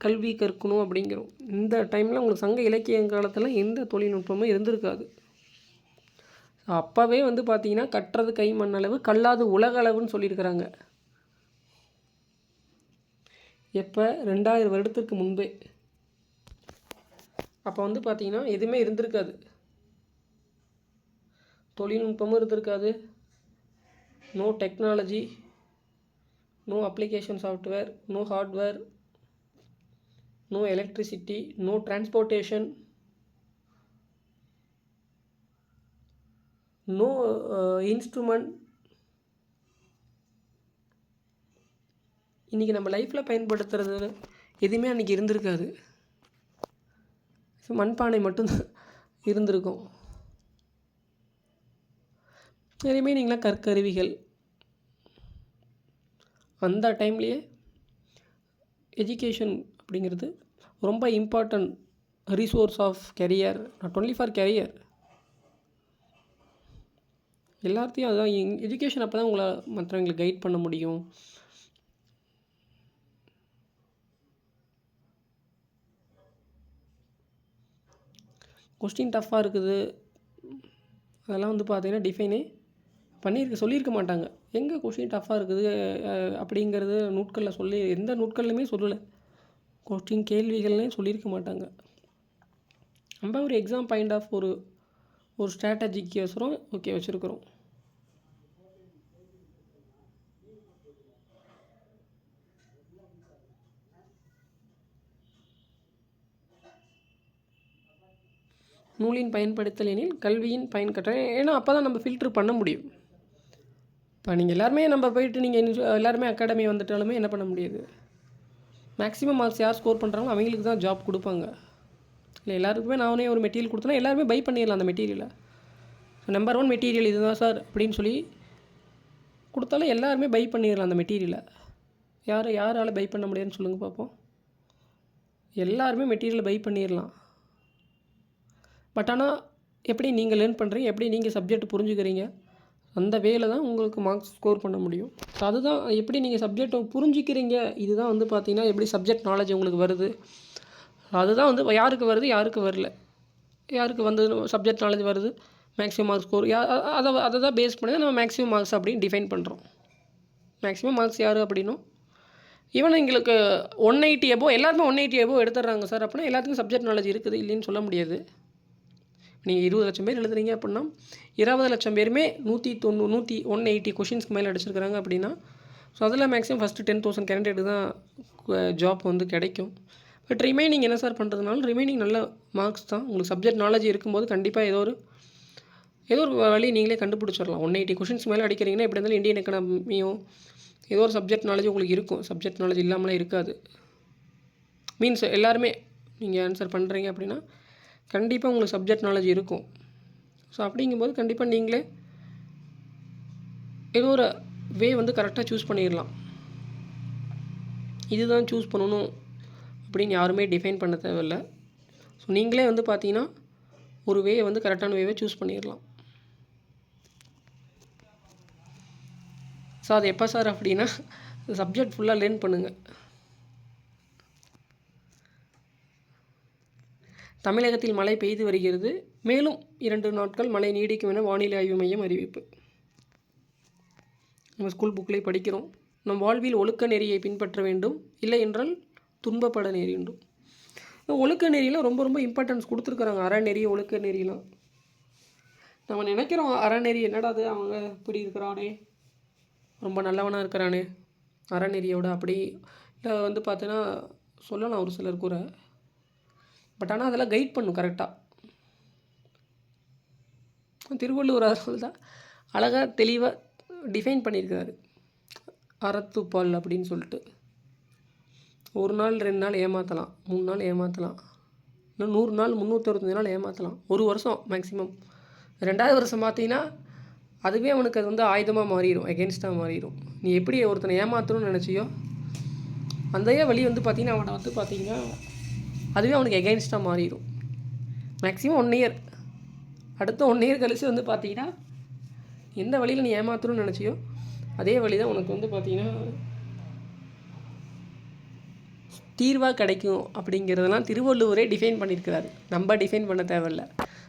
கல்வி கற்கணும் அப்படிங்கிறோம். இந்த டைமில் உங்களுக்கு சங்க இலக்கிய காலத்தில் எந்த தொழில்நுட்பமும் இருந்திருக்காது. அப்போவே வந்து பார்த்திங்கன்னா கற்றது கை மண்ணளவு கல்லாது உலக அளவுன்னு சொல்லியிருக்கிறாங்க. எப்போ 2000 வருடத்துக்கு முன்பே. அப்போ வந்து பார்த்திங்கன்னா எதுவுமே இருந்திருக்காது. தொழில்நுட்பமும் இருந்திருக்காது. No technology, no application software, no hardware, no electricity, no transportation, no instrument. இன்றைக்கி நம்ம லைஃப்பில் பயன்படுத்துகிறது எதுவுமே அன்றைக்கி இருந்திருக்காது. மண்பானை மட்டும்தான் இருந்திருக்கும். எதுவுமே நீங்களாம் கற்கருவிகள். அந்த டைம்லேயே எஜுகேஷன் அப்படிங்கிறது ரொம்ப important resource of career, not only for career. எல்லாத்தையும் அதுதான் எஜுகேஷன். அப்போ தான் உங்களை மற்றவங்களுக்கு கைட் பண்ண முடியும். கொஸ்டின் டஃப்பாக இருக்குது, அதெல்லாம் வந்து பார்த்திங்கன்னா டிஃபைனே சொல்லியிருக்க மாட்டாங்க. எங்கே கொஸ்டின் டஃப்பாக இருக்குது அப்படிங்கிறது நூட்களில் சொல்லி எந்த நூட்கள்லையுமே சொல்லலை. கொஸ்டின் கேள்விகள்னே சொல்லியிருக்க மாட்டாங்க. நம்ம ஒரு எக்ஸாம் பாயிண்ட் ஆஃப் ஒரு ஸ்ட்ராட்டஜிக்கு வச்சுருக்கோம். ஓகே வச்சுருக்குறோம். நூலின் பயன்படுத்தல் எனில் கல்வியின் பயன் கற்றல். ஏன்னா அப்போ தான் நம்ம ஃபில்ட்ரு பண்ண முடியும். இப்போ நீங்கள் எல்லாருமே நம்ம போயிட்டு நீங்கள் எல்லாருமே அகாடமி வந்துட்டாலுமே என்ன பண்ண முடியாது. மேக்ஸிமம் மார்க்ஸ் யார் ஸ்கோர் பண்ணுறாங்களோ அவங்களுக்கு தான் ஜாப் கொடுப்பாங்க. இல்லை எல்லாருக்குமே நானே ஒரு மெட்டீரியல் கொடுத்தனா எல்லாருமே பை பண்ணிடலாம் அந்த மெட்டீரியலை. நம்பர் 1 மெட்டீரியல் இதுதான் சார் அப்படின்னு சொல்லி கொடுத்தாலும் எல்லாருமே பை பண்ணிடலாம் அந்த மெட்டீரியலை. யாரால் பை பண்ண முடியாதுன்னு சொல்லுங்கள் பார்ப்போம். எல்லாருமே மெட்டீரியலை பை பண்ணிடலாம். பட் ஆனால் எப்படி நீங்கள் லேர்ன் பண்ணுறீங்க, எப்படி நீங்கள் சப்ஜெக்ட் புரிஞ்சுக்கிறீங்க, அந்த வேலை தான் உங்களுக்கு மார்க்ஸ் ஸ்கோர் பண்ண முடியும். ஸோ அதுதான் எப்படி நீங்கள் சப்ஜெக்டை புரிஞ்சிக்கிறீங்க. இதுதான் வந்து பார்த்திங்கன்னா எப்படி சப்ஜெக்ட் நாலேஜ் உங்களுக்கு வருது. அதுதான் வந்து யாருக்கு வருது யாருக்கு வரல, யாருக்கு வந்து சப்ஜெக்ட் நாலேஜ் வருது, மேக்ஸிமம் மார்க்ஸ் ஸ்கோர் அதை தான் பேஸ் பண்ணி நம்ம மேக்ஸிமம் மார்க்ஸ் அப்படின்னு டிஃபைன் பண்ணுறோம். மேக்ஸிமம் மார்க்ஸ் யார் அப்படின்னும் ஈவன் எங்களுக்கு 180 எபோ எல்லாருமே 180 எபோ எடுத்துடுறாங்க சார் அப்படின்னா எல்லாத்துக்கும் சப்ஜெக்ட் நாலேஜ் இருக்குது இல்லைன்னு சொல்ல முடியாது. நீங்கள் 20 லட்சம் பேர் எழுதுறீங்க அப்படின்னா 20 லட்சம் பேருமே 180 கொஷின்ஸ்க்கு மேலே அடிச்சிருக்கிறாங்க அப்படின்னா ஸோ அதில் மேக்ஸிமம் ஃபஸ்ட்டு 10,000 கேண்டிடேட்டு தான் ஜாப் வந்து கிடைக்கும். பட் ரிமைனிங் என்ன சார் பண்ணுறதுனாலும் ரிமைனிங் நல்ல மார்க்ஸ் தான். உங்களுக்கு சப்ஜெக்ட் நாலேஜ் இருக்கும்போது கண்டிப்பாக ஏதோ ஒரு வழி நீங்களே கண்டுபிடிச்சிடலாம். 180 கொஷின்ஸ் மேலே அடிக்கிறீங்கன்னா எப்படி இருந்தாலும் இந்தியன் எக்கனாமியோ ஏதோ ஒரு சப்ஜெக்ட் நாலேஜ் உங்களுக்கு இருக்கும். சப்ஜெக்ட் நாலேஜ் இல்லாமலாம் இருக்காது. மீன்ஸ் எல்லாருமே நீங்கள் ஆன்சர் பண்ணுறீங்க அப்படின்னா கண்டிப்பாக உங்களுக்கு சப்ஜெக்ட் நாலேஜ் இருக்கும். ஸோ அப்படிங்கும்போது கண்டிப்பாக நீங்களே ஏதோ ஒரு வே வந்து கரெக்டாக சூஸ் பண்ணிடலாம். இதுதான் சூஸ் பண்ணணும் அப்படின்னு யாருமே டிஃபைன் பண்ண தேவையில்லை. ஸோ நீங்களே வந்து பார்த்தீங்கன்னா ஒரு வே வந்து கரெக்டான வேவை சூஸ் பண்ணிடலாம். ஸோ அது எப்போ சார் அப்படின்னா சப்ஜெக்ட் ஃபுல்லாக லேர்ன் பண்ணுங்கள். தமிழகத்தில் மழை பெய்து வருகிறது. மேலும் 2 நாட்கள் மழை நீடிக்கும் என வானிலை ஆய்வு மையம் அறிவிப்பு. நம்ம ஸ்கூல் புக்லேயே படிக்கிறோம். நம் வாழ்வில் ஒழுக்க நெறியை பின்பற்ற வேண்டும், இல்லை என்றால் துன்பப்பட நேரிடும். ஒழுக்க நெறியெலாம் ரொம்ப ரொம்ப இம்பார்ட்டன்ஸ் கொடுத்துருக்குறாங்க. அறநெறி ஒழுக்க நெறியெலாம் நம்ம நினைக்கிறோம் அறநெறி என்னடா அது அவங்க இப்படி இருக்கிறானே, ரொம்ப நல்லவனாக இருக்கிறானே அறநெறியோட அப்படி இல்லை வந்து பார்த்தீங்கன்னா சொல்லலாம் ஒரு சிலர் கூட. பட் ஆனால் அதெல்லாம் கைட் பண்ணும் கரெக்டாக. திருவள்ளுவர் அவர்கள் தான் அழகாக தெளிவாக டிஃபைன் பண்ணியிருக்காரு. அறத்துப்பால் அப்படின்னு சொல்லிட்டு 1 நாள் 2 நாள் ஏமாற்றலாம், 3 நாள் ஏமாற்றலாம், இன்னும் 100 நாள் 365 நாள் ஏமாற்றலாம், 1 வருஷம் மேக்ஸிமம். 2வது வருஷம் பார்த்தீங்கன்னா அதுவே அவனுக்கு அது வந்து ஆயுதமாக மாறிடும், எகென்ஸ்டாக மாறிடும். நீ எப்படி ஒருத்தனை ஏமாற்றணும்னு நினச்சியோ அந்த வழி வந்து பார்த்திங்கன்னா அவனை வந்து பார்த்திங்கன்னா அதுவே அவனுக்கு எகென்ஸ்டாக மாறிடும். Maximum 1 year. அடுத்த 1 இயர் கழிச்சு வந்து பார்த்திங்கன்னா எந்த வழியில் நீ ஏமாற்றணும்னு நினச்சியோ அதே வழி தான் உனக்கு வந்து பார்த்திங்கன்னா தீர்வாக கிடைக்கும். அப்படிங்கிறதெல்லாம் திருவள்ளுவரே டிஃபைன் பண்ணியிருக்கிறாரு. நம்ம டிஃபைன் பண்ண தேவையில்ல.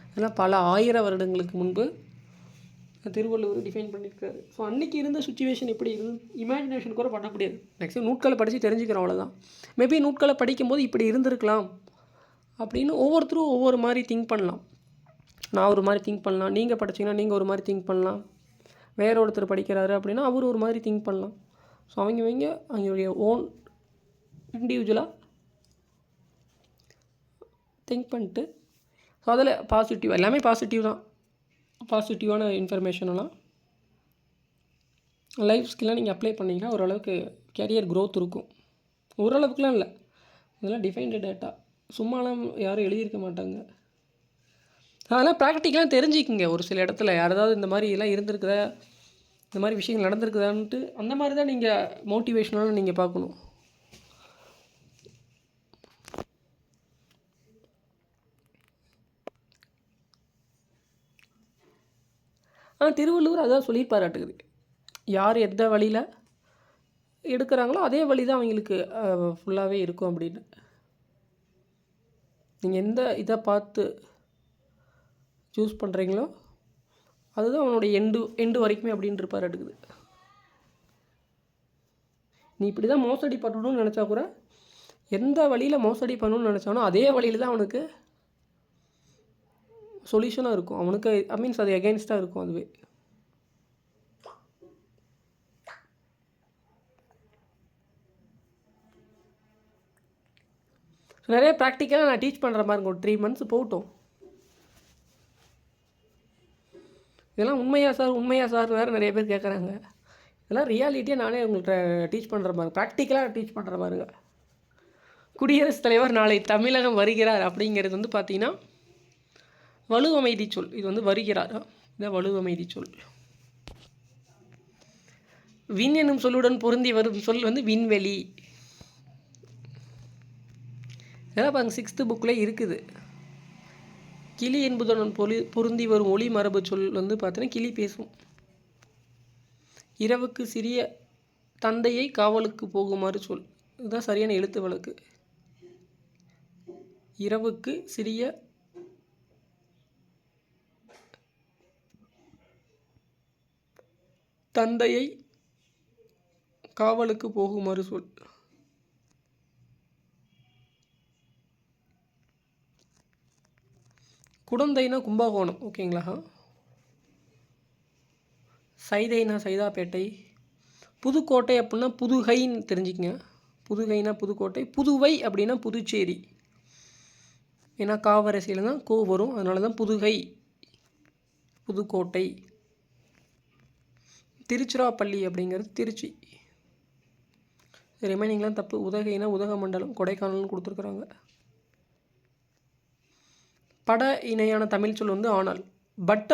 அதெல்லாம் பல 1000 வருடங்களுக்கு முன்பு திருவள்ளுவர் டிஃபைன் பண்ணியிருக்காரு. ஸோ அன்றைக்கி இருந்த சுச்சுவேஷன் எப்படி இமேஜினேஷன் கூட பண்ண முடியாது. மேக்ஸிமம் நூட்களை படித்து தெரிஞ்சுக்கிறோம், அவ்வளோதான். மேபி நூட்களை படிக்கும்போது இப்படி இருந்திருக்கலாம் அப்படின்னு ஒவ்வொருத்தரும் ஒவ்வொரு மாதிரி திங்க் பண்ணலாம். நான் ஒரு மாதிரி திங்க் பண்ணலாம், நீங்கள் படிச்சிங்கன்னா நீங்கள் ஒரு மாதிரி திங்க் பண்ணலாம், வேற ஒருத்தர் படிக்கிறாரு அப்படின்னா அவர் ஒரு மாதிரி திங்க் பண்ணலாம். ஸோ அவங்களுடைய ஓன் இண்டிவிஜுவலாக திங்க் பண்ணிட்டு ஸோ அதில் பாசிட்டிவ் எல்லாமே பாசிட்டிவ் தான். பாசிட்டிவான இன்ஃபர்மேஷனெல்லாம் லைஃப் ஸ்கில்லாக நீங்கள் அப்ளை பண்ணிங்கன்னா ஓரளவுக்கு கேரியர் க்ரோத் இருக்கும். ஓரளவுக்குலாம் இல்லை, இதெல்லாம் டிஃபைன்டு டேட்டா, சும்மாலாம் யாரும் எழுதியிருக்க மாட்டாங்க. அதெல்லாம் ப்ராக்டிக்கலாக தெரிஞ்சுக்கிங்க. ஒரு சில இடத்துல யாராவது இந்த மாதிரி எல்லாம் இருந்திருக்குதா, இந்த மாதிரி விஷயங்கள் நடந்திருக்குதான்ட்டு அந்த மாதிரி தான் நீங்கள் மோட்டிவேஷனலாக நீங்கள் பார்க்கணும். திருவள்ளுவர் அதான் சொல்லியிருப்பாராட்டுக்குது. யார் எந்த வழியில் எடுக்கிறாங்களோ அதே வழி தான் அவங்களுக்கு ஃபுல்லாகவே இருக்கும் அப்படின்னு. நீங்கள் எந்த இதை பார்த்து சூஸ் பண்ணுறீங்களோ அதுதான் அவனுடைய எண்டு வரைக்குமே அப்படின்னு இருப்பாராட்டுக்குது. நீ இப்படி தான் மோசடி பண்ணணும்னு நினச்சா கூட எந்த வழியில் மோசடி பண்ணணும்னு நினச்சானோ அதே வழியில் தான் அவனுக்கு சொல்யூஷனாக இருக்கும். அவனுக்கு மீன்ஸ் அது எகென்ஸ்டாக இருக்கும். அதுவே நிறைய ப்ராக்டிக்கலாக நான் டீச் பண்ணுற மாதிரி இருக்கும். ஒரு 3 months போகட்டும். இதெல்லாம் உண்மையா சார் வேறு நிறைய பேர் கேட்குறாங்க. இதெல்லாம் ரியாலிட்டியாக நானே உங்கள்கிட்ட டீச் பண்ணுற மாதிரி, ப்ராக்டிக்கலாக டீச் பண்ணுற மாதிரிங்க. குடியரசுத் தலைவர் நாளை தமிழகம் வருகிறார் அப்படிங்கிறது வந்து பார்த்திங்கன்னா வலுவமைதி சொல். இது வந்து வருகிறார், இதான் வலுவமைதி சொல். விண் என்னும் சொல்லுடன் பொருந்தி வரும் சொல் வந்து விண்வெளி. இதெல்லாம் பாருங்க 6th புக்கில் இருக்குது. கிளி என்பதுடன் பொருந்தி வரும் ஒளி மரபு சொல் வந்து பார்த்தீங்கன்னா கிளி பேசும். இரவுக்கு சிறிய தந்தையை காவலுக்கு போகுமாறு சொல். இதுதான் சரியான எழுத்து வழக்கு. இரவுக்கு சிறிய தந்தையை காவலுக்கு போகுமாறு சொல். குடந்தைனா கும்பகோணம், ஓகேங்களா. சைதைனா சைதாப்பேட்டை, புதுக்கோட்டை அப்படின்னா புதுகைன்னு தெரிஞ்சுக்கங்க. புதுகைனா புதுக்கோட்டை. புதுவை அப்படின்னா புதுச்சேரி. ஏன்னா காவரிசையில் தான் கோ வரும், அதனால தான் புதுகை, புதுக்கோட்டை. திருச்சிராப்பள்ளி அப்படிங்கிறது திருச்சி. ரிமைனிங்லாம் தப்பு. உதகைனா உதகமண்டலம், கொடைக்கானல்னு கொடுத்துருக்குறாங்க. பட இணையான தமிழ் சொல் வந்து ஆனால். பட்டு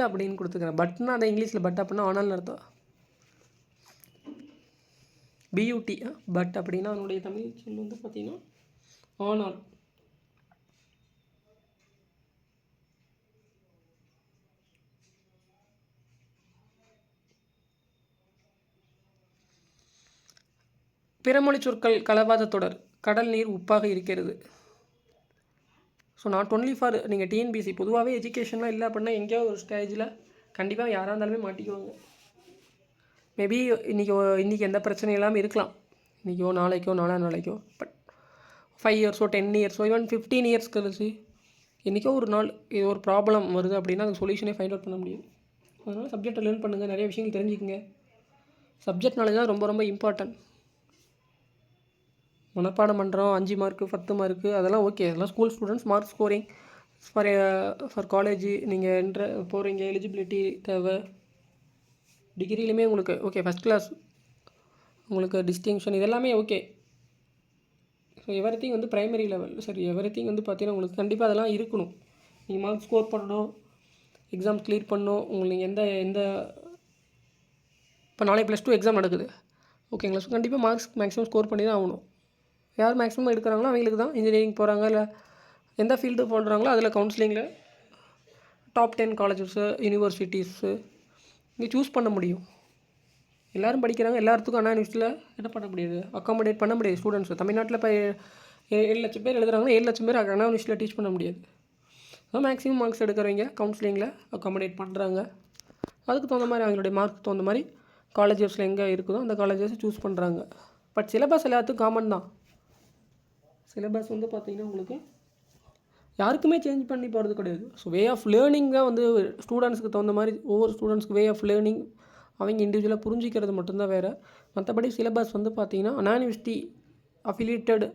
அப்படின்னு கொடுத்துருக்குறேன். பட்னா அதை இங்கிலீஷில் பட் அப்படின்னா ஆனால்னு அர்த்தம். பியூடி பட் அப்படின்னா அதனுடைய தமிழ் சொல் வந்து பார்த்திங்கன்னா ஆனால். பிறமொழி சொற்கள் கலவாத தொடர். கடல் நீர் உப்பாக இருக்கிறது. ஸோ நாட் ஒன்லி ஃபார் நீங்கள் டிஎன்பிசி, பொதுவாகவே எஜுகேஷன்லாம் இல்லை அப்படின்னா எங்கேயாவது ஒரு ஸ்டேஜில் கண்டிப்பாக யாராக இருந்தாலுமே மாட்டிக்குவாங்க. மேபி இன்றைக்கி எந்த பிரச்சனையும் இல்லாமல் இருக்கலாம், இன்றைக்கோ நாளைக்கோ நாளைக்கோ. பட் 5 இயர்ஸோ 10 இயர்ஸோ ஈவன் 15 இயர்ஸ் கழிச்சு என்றைக்கோ ஒரு நாள் இது ஒரு ப்ராப்ளம் வருது அப்படின்னா அதுக்கு சொல்யூஷனே ஃபைண்ட் அவுட் பண்ண முடியும். அதனால் சப்ஜெக்டை லேர்ன் பண்ணுங்கள், நிறைய விஷயங்கள் தெரிஞ்சுக்கங்க. சப்ஜெக்ட் நாலேஜ் தான் ரொம்ப ரொம்ப இம்பார்ட்டன்ட். மனப்பாடம் பண்ணுறோம் 5 மார்க்கு 10 மார்க்கு அதெல்லாம் ஓகே, அதெல்லாம் school students. Mark scoring for college நீங்கள் போகிறீங்க, எலிஜிபிலிட்டி தேவை. டிகிரிலையுமே உங்களுக்கு ஓகே, ஃபஸ்ட் கிளாஸ், உங்களுக்கு டிஸ்டிங்ஷன் இதெல்லாமே ஓகே. ஸோ எவ்ரிதிங் வந்து ப்ரைமரி லெவல். சரி, எவ்ரிதிங் வந்து பார்த்தீங்கன்னா உங்களுக்கு கண்டிப்பாக அதெல்லாம் இருக்கணும். நீங்கள் மார்க் ஸ்கோர் பண்ணணும், எக்ஸாம் கிளியர் பண்ணணும். உங்களுக்கு எந்த இப்போ நாளைக்கு +2 எக்ஸாம் நடக்குது ஓகேங்களா. ஸோ கண்டிப்பாக மார்க்ஸ் மேக்ஸிமம் ஸ்கோர் பண்ணி தான் ஆகணும். யார் மேக்ஸிமம் எடுக்கிறாங்களோ அவங்களுக்கு தான் இன்ஜினியரிங் போகிறாங்க, இல்லை எந்த ஃபீல்டு போடுறாங்களோ அதில் கவுன்சிலிங்கில் டாப் 10 காலேஜஸ்ஸு யூனிவர்சிட்டிஸு இங்கே சூஸ் பண்ண முடியும். எல்லோரும் படிக்கிறாங்க, எல்லாத்துக்கும் அண்ணா யூனிவர்சிட்டியில் என்ன பண்ண முடியாது, அக்காமடேட் பண்ண முடியாது. ஸ்டூடெண்ட்ஸ் தமிழ்நாட்டில் இப்போ 7 லட்சம் பேர் எழுதுறாங்கன்னா 7 லட்சம் பேர் அண்ணா யூனிவர்சிட்டியில் டீச் பண்ண முடியாது. அதான் மேக்ஸிமம் மார்க்ஸ் எடுக்கிறவங்க கவுன்சிலிங்கில் அக்காமடேட் பண்ணுறாங்க. அதுக்கு தகுந்த மாதிரி அவங்களுடைய மார்க்கு தகுந்த மாதிரி காலேஜஸில் எங்கே இருக்குதோ அந்த காலேஜஸ் சூஸ் பண்ணுறாங்க. பட் சிலபஸ் எல்லாத்துக்கும் காமன் தான். சிலபஸ் வந்து பார்த்திங்கன்னா உங்களுக்கு யாருக்குமே சேஞ்ச் பண்ணி போகிறது கிடையாது. ஸோ வே ஆஃப் லேர்னிங் தான் வந்து ஸ்டூடெண்ட்ஸுக்கு தகுந்த மாதிரி ஒவ்வொரு ஸ்டூடெண்ட்ஸ்க்கு வே ஆஃப் லேர்னிங் அவங்க இண்டிவிஜுவலாக புரிஞ்சிக்கிறது மட்டும்தான் வேறு. மற்றபடி சிலபஸ் வந்து பார்த்திங்கன்னா அண்ணா யூனிவர்சிட்டி அஃபிலியேட்டட்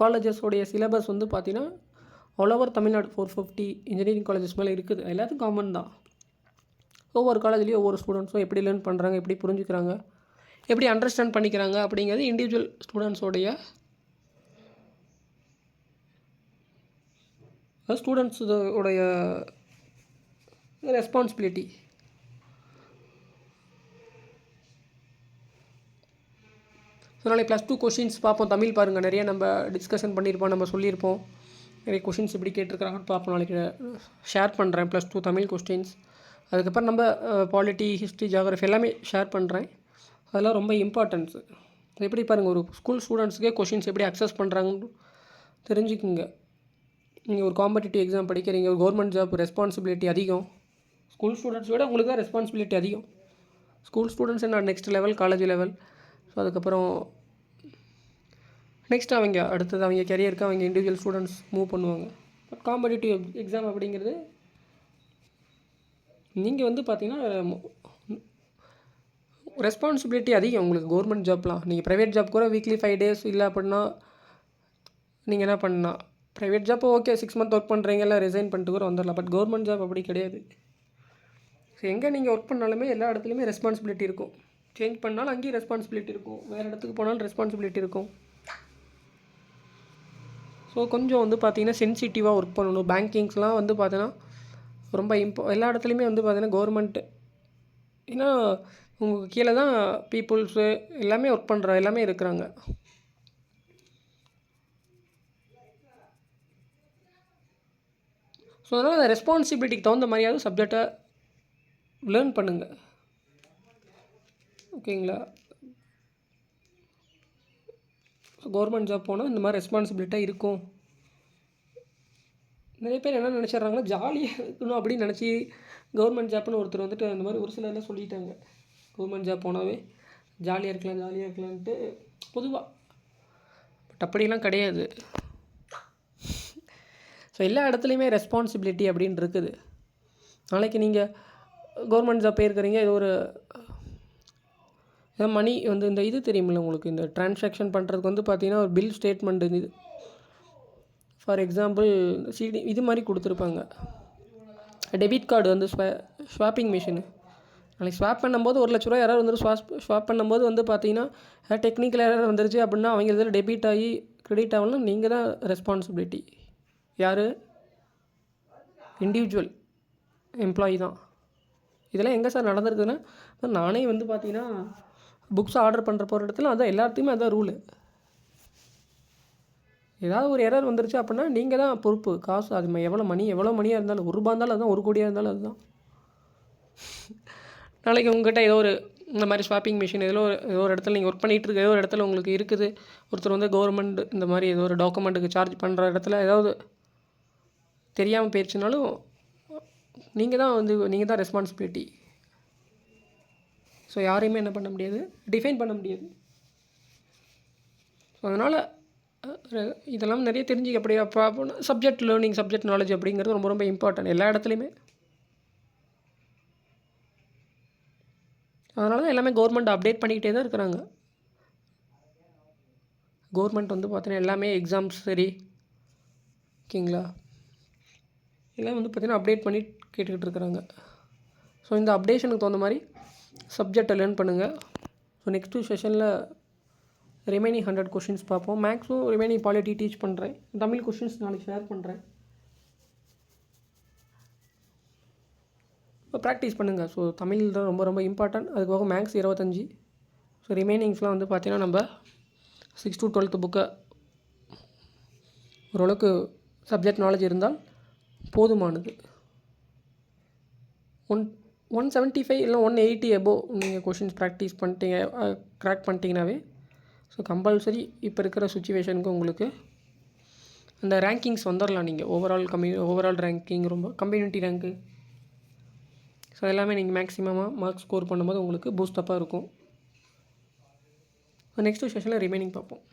காலேஜஸோடைய சிலபஸ் வந்து பார்த்திங்கன்னா all over Tamil Nadu 450 engineering colleges மேலே இருக்குது. எல்லாத்துக்கும் காமன் தான். ஒவ்வொரு காலேஜ்லேயும் ஒவ்வொரு ஸ்டூடெண்ட்ஸும் எப்படி லேர்ன் பண்ணுறாங்க, எப்படி புரிஞ்சுக்கிறாங்க, எப்படி அண்டர்ஸ்டாண்ட் பண்ணிக்கிறாங்க அப்படிங்கிறது இண்டிவிஜுவல் ஸ்டூடெண்ட்ஸோடைய ஸ்டூடெண்ட்ஸோடைய ரெஸ்பான்சிபிலிட்டி. ஸோ நாளைக்கு +2 கொஷின்ஸ் பார்ப்போம். தமிழ் பாருங்கள், நிறைய நம்ம டிஸ்கஷன் பண்ணியிருப்போம், நம்ம சொல்லியிருப்போம். நிறைய கொஷின்ஸ் எப்படி கேட்டிருக்கிறாங்கன்னு பார்ப்போம். நாளைக்கு ஷேர் பண்ணுறேன் +2 தமிழ் கொஸ்டின்ஸ். அதுக்கப்புறம் நம்ம பாலிட்டி, ஹிஸ்ட்ரி, ஜியாகிரஃபி எல்லாமே ஷேர் பண்ணுறேன். அதெல்லாம் ரொம்ப இம்பார்ட்டன்ஸு. எப்படி பாருங்கள், ஒரு ஸ்கூல் ஸ்டூடெண்ட்ஸுக்கே கொஷின்ஸ் எப்படி அக்சஸ் பண்ணுறாங்கன்னு தெரிஞ்சுக்குங்க. நீங்கள் ஒரு காம்படிட்டிவ் எக்ஸாம் படிக்கிறீங்க, ஒரு கவர்மெண்ட் ஜாப், ரெஸ்பான்சிபிலிட்டி அதிகம். ஸ்கூல் ஸ்டூடெண்ட்ஸ் விட உங்களுக்கு தான் ரெஸ்பான்சிபிலிட்டி அதிகம். ஸ்கூல் ஸ்டூடெண்ட்ஸ் என்ன next level, college level. So அதுக்கப்புறம் நெக்ஸ்ட் அடுத்தது அவங்க கெரியருக்கு அவங்க இண்டிவிஜுவல் ஸ்டூடெண்ட்ஸ் மூவ் பண்ணுவாங்க. பட் காம்படிட்டிவ் எக்ஸாம் அப்படிங்கிறது நீங்கள் வந்து பார்த்தீங்கன்னா ரெஸ்பான்சிபிலிட்டி அதிகம் உங்களுக்கு. கவர்மெண்ட் ஜாப்லாம் நீங்கள் ப்ரைவேட் ஜாப் கூட வீக்லி 5 days இல்லை அப்படின்னா நீங்கள் என்ன பண்ணால் private job okay 6 month work பண்ணுறீங்க, இல்லை ரிசைன் பண்ணிட்டு கூட வந்துடலாம். பட் கவர்மெண்ட் ஜாப் அப்படி கிடையாது. ஸோ எங்கே நீங்கள் ஒர்க் பண்ணாலுமே எல்லா இடத்துலையுமே ரெஸ்பான்சிபிலிட்டி இருக்கும். சேஞ்ச் பண்ணாலும் அங்கேயும் ரெஸ்பான்சிபிலிட்டி இருக்கும், வேறு இடத்துக்கு போனாலும் ரெஸ்பான்சிபிலிட்டி இருக்கும். ஸோ கொஞ்சம் வந்து பார்த்திங்கன்னா சென்சிட்டிவாக ஒர்க் பண்ணணும். பேங்கிங்ஸ்லாம் வந்து பார்த்தீங்கன்னா ரொம்ப எல்லா இடத்துலையுமே வந்து பார்த்திங்கன்னா கவர்மெண்ட்டு, ஏன்னா உங்களுக்கு கீழே தான் பீப்புள்ஸு எல்லாமே ஒர்க் பண்ணுற எல்லாமே இருக்கிறாங்க. ஸோ அதனால் அந்த ரெஸ்பான்சிபிலிட்டிக்கு தகுந்த மாதிரியாவது சப்ஜெக்டை லேர்ன் பண்ணுங்கள். ஓகேங்களா. கவர்மெண்ட் ஜாப் போனால் இந்த மாதிரி ரெஸ்பான்சிபிலிட்டியாக இருக்கும். நிறைய பேர் என்ன நினச்சிட்றாங்கன்னா ஜாலியாக இருக்கணும் அப்படின்னு நினச்சி கவர்மெண்ட் ஜாப்னு ஒருத்தர் வந்துட்டு அந்த மாதிரி ஒரு சிலர்லாம் சொல்லிட்டாங்க. கவர்மெண்ட் ஜாப் போனாவே ஜாலியாக இருக்கலான்ட்டு பொதுவாக. பட் அப்படிலாம் கிடையாது. ஸோ எல்லா இடத்துலையுமே ரெஸ்பான்சிபிலிட்டி அப்படின்னு இருக்குது. நாளைக்கு நீங்கள் கவர்மெண்ட் ஜாப் போயிருக்கிறீங்க, இது ஒரு ஏதாவது மணி வந்து இந்த இது தெரியுமில்ல உங்களுக்கு, இந்த ட்ரான்சாக்ஷன் பண்ணுறதுக்கு வந்து பார்த்தீங்கன்னா ஒரு பில் ஸ்டேட்மெண்ட் இது ஃபார் எக்ஸாம்பிள் சிடி இது மாதிரி கொடுத்துருப்பாங்க. டெபிட் கார்டு வந்து ஸ்வாப்பிங் மிஷினு நாளைக்கு ஸ்வாப் பண்ணும்போது ₹1,00,000 யாராவது வந்து ஸ்வாப் பண்ணும்போது வந்து பார்த்தீங்கன்னா டெக்னிக்கல் எரர் வந்துருச்சு அப்படின்னா அவங்க இதில் டெபிட் ஆகி கிரெடிட் ஆகலாம், நீங்கள் தான் ரெஸ்பான்சிபிலிட்டி. யார்? இண்டிவிஜுவல் எம்ப்ளாயி தான். இதெல்லாம் எங்கே சார் நடந்திருக்குதுன்னா, நானே வந்து பார்த்தீங்கன்னா புக்ஸ் ஆர்டர் பண்ணுற போகிற இடத்துல அதான் எல்லாத்தையுமே அதான் ரூலு. ஏதாவது ஒரு எரர் வந்துருச்சு அப்படின்னா நீங்கள் தான் பொறுப்பு. காசு அது எவ்வளோ மணியாக இருந்தாலும் ₹1 இருந்தாலும் அதுதான், 1 கோடியாக இருந்தாலும் அதுதான். நாளைக்கு உங்கள்கிட்ட ஏதோ ஒரு இந்த மாதிரி ஸ்வாப்பிங் மிஷின் ஏதோ ஒரு இடத்துல நீங்கள் ஒர்க் பண்ணிகிட்டு இருக்க ஏதோ ஒரு இடத்துல உங்களுக்கு இருக்குது, ஒருத்தர் வந்து கவர்மெண்ட் இந்த மாதிரி ஏதோ ஒரு டாக்குமெண்ட்டுக்கு சார்ஜ் பண்ணுற இடத்துல ஏதாவது தெரியாமல் போயிடுச்சுனாலும் நீங்கள் தான் ரெஸ்பான்சிபிலிட்டி. ஸோ யாரையுமே என்ன பண்ண முடியாது, டிஃபைன் பண்ண முடியாது. ஸோ அதனால் இதெல்லாம் நிறைய தெரிஞ்சுக்க அப்படியே அப்போ சப்ஜெக்ட் லேர்னிங், சப்ஜெக்ட் நாலேஜ் அப்படிங்கிறது ரொம்ப ரொம்ப இம்பார்ட்டன்ட் எல்லா இடத்துலையுமே. அதனால தான் எல்லாமே கவர்மெண்ட் அப்டேட் பண்ணிக்கிட்டே தான் இருக்கிறாங்க. கவர்மெண்ட் வந்து பார்த்தீங்கன்னா எல்லாமே எக்ஸாம்ஸ் சரி ஓகேங்களா, எல்லாம் வந்து பார்த்தீங்கன்னா அப்டேட் பண்ணி கேட்டுக்கிட்டு இருக்கிறாங்க. ஸோ இந்த அப்டேஷனுக்கு தகுந்த மாதிரி சப்ஜெக்டை லேர்ன் பண்ணுங்கள். ஸோ நெக்ஸ்ட்டு செஷனில் ரிமைனிங் 100 கொஷின்ஸ் பார்ப்போம். மேக்ஸும் ரிமைனிங் பாலிட்டி டீச் பண்ணுறேன். தமிழ் கொஷின்ஸ் நாளைக்கு ஷேர் பண்ணுறேன். இப்போ ப்ராக்டிஸ் பண்ணுங்கள். ஸோ தமிழ் தான் ரொம்ப ரொம்ப இம்பார்ட்டன்ட். அதுபோக மேக்ஸ் 25. ஸோ ரிமைனிங்ஸ்லாம் வந்து பார்த்திங்கன்னா நம்ம 6 to 12th புக்கை ஓரளவுக்கு சப்ஜெக்ட் நாலேஜ் இருந்தால் போதுமானது. 175 இல்லை 180 எபோவ் நீங்கள் கொஷின்ஸ் ப்ராக்டிஸ் பண்ணிட்டீங்க, க்ராக் பண்ணிட்டீங்கன்னாவே ஸோ கம்பல்சரி இப்போ இருக்கிற சுச்சுவேஷனுக்கு உங்களுக்கு அந்த ரேங்கிங்ஸ் வந்துடலாம். நீங்கள் ஓவரால் ரேங்கிங் ரொம்ப கம்யூனிட்டி ரேங்க்கு ஸோ எல்லாமே நீங்கள் மேக்ஸிமமாக மார்க்ஸ் ஸ்கோர் பண்ணும்போது உங்களுக்கு பூஸ்டப்பாக இருக்கும். நெக்ஸ்ட்டு செஷனில் ரிமைனிங் பார்ப்போம்.